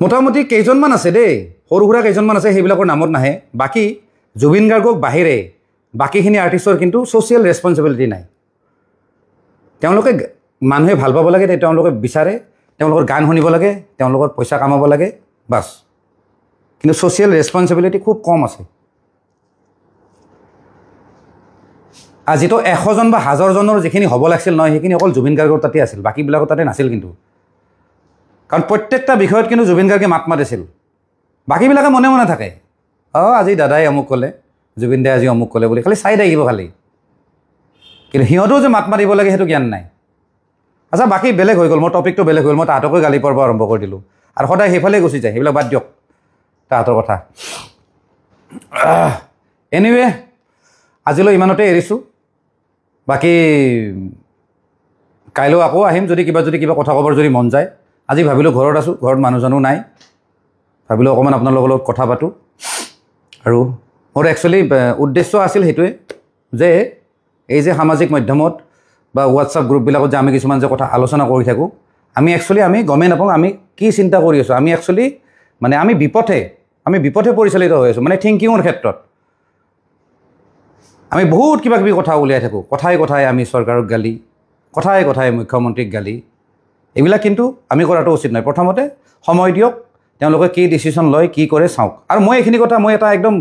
মোটামুটি কেইজনমান আছে দেই, সৰু সুৰা কেইজনমান আছে, সেইবিলাকৰ নামত নাহে। বাকী জুবিন গাৰ্গক বাহিৰে বাকীখিনি আৰ্টিষ্টৰ কিন্তু ছ'চিয়েল ৰেছপনচিবিলিটি নাই। তেওঁলোকে মানুহে ভাল পাব লাগে, তেওঁলোকে বিচাৰে, তেওঁলোকৰ গান শুনিব লাগে, তেওঁলোকৰ পইচা কামাব লাগে, বাছ। কিন্তু ছ'চিয়েল ৰেছপনচিবিলিটি খুব কম আছে। আজিতো 100জন বা 1000জনৰ যিখিনি হ'ব লাগিছিল নহয়, সেইখিনি অকল জুবিন গাৰ্গৰ তাতে আছিল, বাকীবিলাকৰ তাতে নাছিল। কিন্তু কাৰণ প্ৰত্যেকটা বিষয়ত কিন্তু জুবিন গাৰ্গে মাত মাতিছিল, বাকীবিলাকে মনে মনে থাকে, আজি দাদাই অমুক ক'লে, জুবিন দাই আজি অমুক ক'লে বুলি খালি চাই থাকিব খালি, কিন্তু সিহঁতেও যে মাত মাতিব লাগে সেইটো জ্ঞান নাই। আচ্ছা, বাকী বেলেগ হৈ গ'ল, মোৰ টপিকটো বেলেগ হৈ গ'ল, মই তাহাঁতকৈ গালি পাৰিব আৰম্ভ কৰি দিলোঁ, আৰু সদায় সেইফালে গুচি যায়, সেইবিলাক বাদ দিয়ক তাহাঁতৰ কথা। এনিৱে আজিলৈ ইমানতে এৰিছোঁ। বাকী কাইলৈ আকৌ আহিম যদি কিবা কথা ক'বৰ যদি মন যায়। আজি ভাবিলোঁ ঘৰত আছোঁ, ঘৰত মানুহজনো নাই, ভাবিলোঁ অকণমান আপোনালোকৰ লগত কথা পাতোঁ। আৰু মোৰ একচুৱেলি উদ্দেশ্য আছিল সেইটোৱে যে এই যে সামাজিক মাধ্যমত বা হোৱাটছআপ গ্ৰুপবিলাকত যে আমি কিছুমান যে কথা আলোচনা কৰি থাকোঁ, আমি গমেই নাপাওঁ আমি কি চিন্তা কৰি আছোঁ। আমি একচুৱেলি মানে আমি বিপথে পৰিচালিত হৈ আছোঁ, মানে থিংকিঙৰ ক্ষেত্ৰত আমি বহুত কিবা কিবি কথা উলিয়াই থাকোঁ, কথাই আমি চৰকাৰক গালি, কথাই মুখ্যমন্ত্ৰীক গালি। এইবিলাক কিন্তু আমি কৰাটো উচিত নহয়। প্ৰথমতে সময় দিয়ক, তেওঁলোকে কি ডিচিশ্যন লয়, কি কৰে চাওক। আৰু মই এইখিনি কথা মই এটা একদম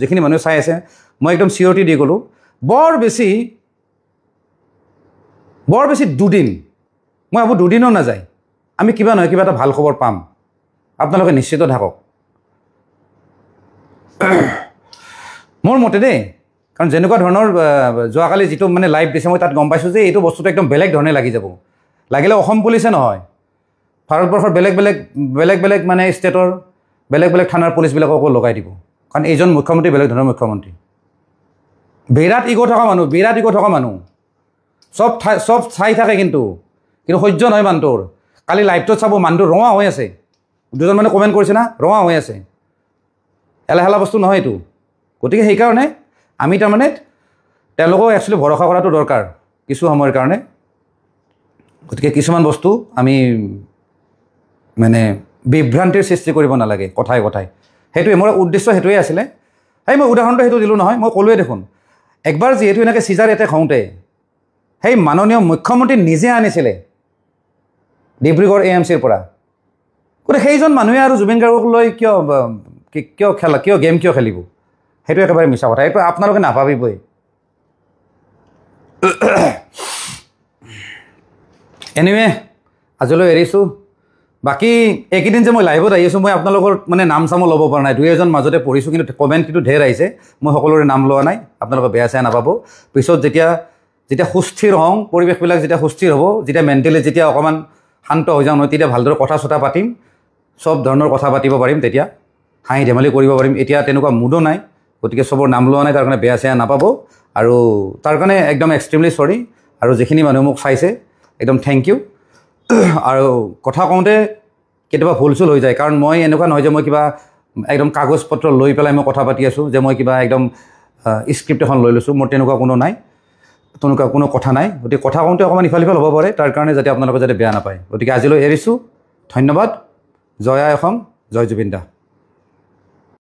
যিখিনি মানুহে চাই আছে মই একদম চিয়ৰিটি দি গ'লোঁ, বৰ বেছি 2 দিন, মই ভাবোঁ 2 দিনো নাযায়, আমি কিবা নহয় কিবা এটা ভাল খবৰ পাম, আপোনালোকে নিশ্চিত থাকক। মোৰ মতে দেই, কাৰণ যেনেকুৱা ধৰণৰ যোৱাকালি যিটো মানে লাইভ দিছে মই তাত গম পাইছোঁ যে এইটো বস্তুটো একদম বেলেগ ধৰণে লাগি যাব। লাগিলে অসম পুলিচে নহয়, ভাৰতবৰ্ষৰ বেলেগ মানে ষ্টেটৰ বেলেগ থানাৰ পুলিচবিলাককো লগাই দিব, কাৰণ এইজন মুখ্যমন্ত্ৰী বেলেগ ধৰণৰ মুখ্যমন্ত্ৰী, বিৰাট ইগ' থকা মানুহ, চব চাই থাকে, কিন্তু সহ্য নহয় মানুহটোৰ। কালি লাইভটোত চাব মানুহটো ৰঙা হৈ আছে, 2জন মানে কমেণ্ট কৰিছে না, ৰঙা হৈ আছে, এলাহেলা বস্তু নহয় এইটো। গতিকে সেইকাৰণে আমি তাৰমানে তেওঁলোকক একচুৱেলি ভৰসা কৰাটো দৰকাৰ কিছু সময়ৰ কাৰণে। গতিকে কিছুমান বস্তু আমি মানে বিভ্ৰান্তিৰ সৃষ্টি কৰিব নালাগে কথাই সেইটোৱে মোৰ উদ্দেশ্য, সেইটোৱে আছিলে। মই উদাহৰণটো সেইটো দিলোঁ নহয়, মই ক'লোৱে দেখোন একবাৰ যিহেতু এনেকৈ চিজাৰ এটেক হওঁতে সেই মাননীয় মুখ্যমন্ত্ৰী নিজে আনিছিলে ডিব্ৰুগড় AMCৰ পৰা। গতিকে সেইজন মানুহে আৰু জুবিন গাৰ্গক লৈ কিয় গেম খেলিব, সেইটো একেবাৰে মিছা কথা, এইটো আপোনালোকে নাভাবিবই। এনিৱে আজিলৈ এৰিছোঁ। বাকী এইকেইদিন যে মই লাইভত আহি আছোঁ, মই আপোনালোকৰ মানে নাম চামো ল'ব পৰা নাই, 2-এজন মাজতে পঢ়িছোঁ, কিন্তু কমেণ্ট কিন্তু ঢেৰ আহিছে, মই সকলোৰে নাম লোৱা নাই, আপোনালোকে বেয়া চেয়া নাপাব। পিছত যেতিয়া সুস্থিৰ হওঁ, পৰিৱেশবিলাক যেতিয়া সুস্থিৰ হ'ব, যেতিয়া মেণ্টেলি যেতিয়া অকণমান শান্ত হৈ যাওঁ নহয়, তেতিয়া ভালদৰে কথা চথা পাতিম, চব ধৰণৰ কথা পাতিব পাৰিম, তেতিয়া হাঁহি ধেমালি কৰিব পাৰিম। এতিয়া তেনেকুৱা মুডো নাই, গতিকে চবৰ নাম লোৱা নাই, তাৰ কাৰণে বেয়া চেয়া নাপাব। আৰু তাৰ কাৰণে একদম এক্সট্ৰিমলি চৰি। আৰু যিখিনি মানুহে মোক চাইছে একদম থেংক ইউ। আৰু কথা কওঁতে কেতিয়াবা ভুল চুল হৈ যায়, কাৰণ মই এনেকুৱা নহয় যে মই কিবা একদম কাগজ পত্ৰ লৈ পেলাই মই কথা পাতি আছোঁ, যে মই কিবা একদম স্ক্ৰিপ্ট এখন লৈ লৈছোঁ, মোৰ তেনেকুৱা কোনো কথা নাই। গতিকে কথা কওঁতে অকণমান ইফাল সিফাল হ'ব পাৰে, তাৰ কাৰণে যাতে আপোনালোকে যাতে বেয়া নাপায়। গতিকে আজিলৈ এৰিছোঁ, ধন্যবাদ। জয় আই অসম, জয় জুবিন দা।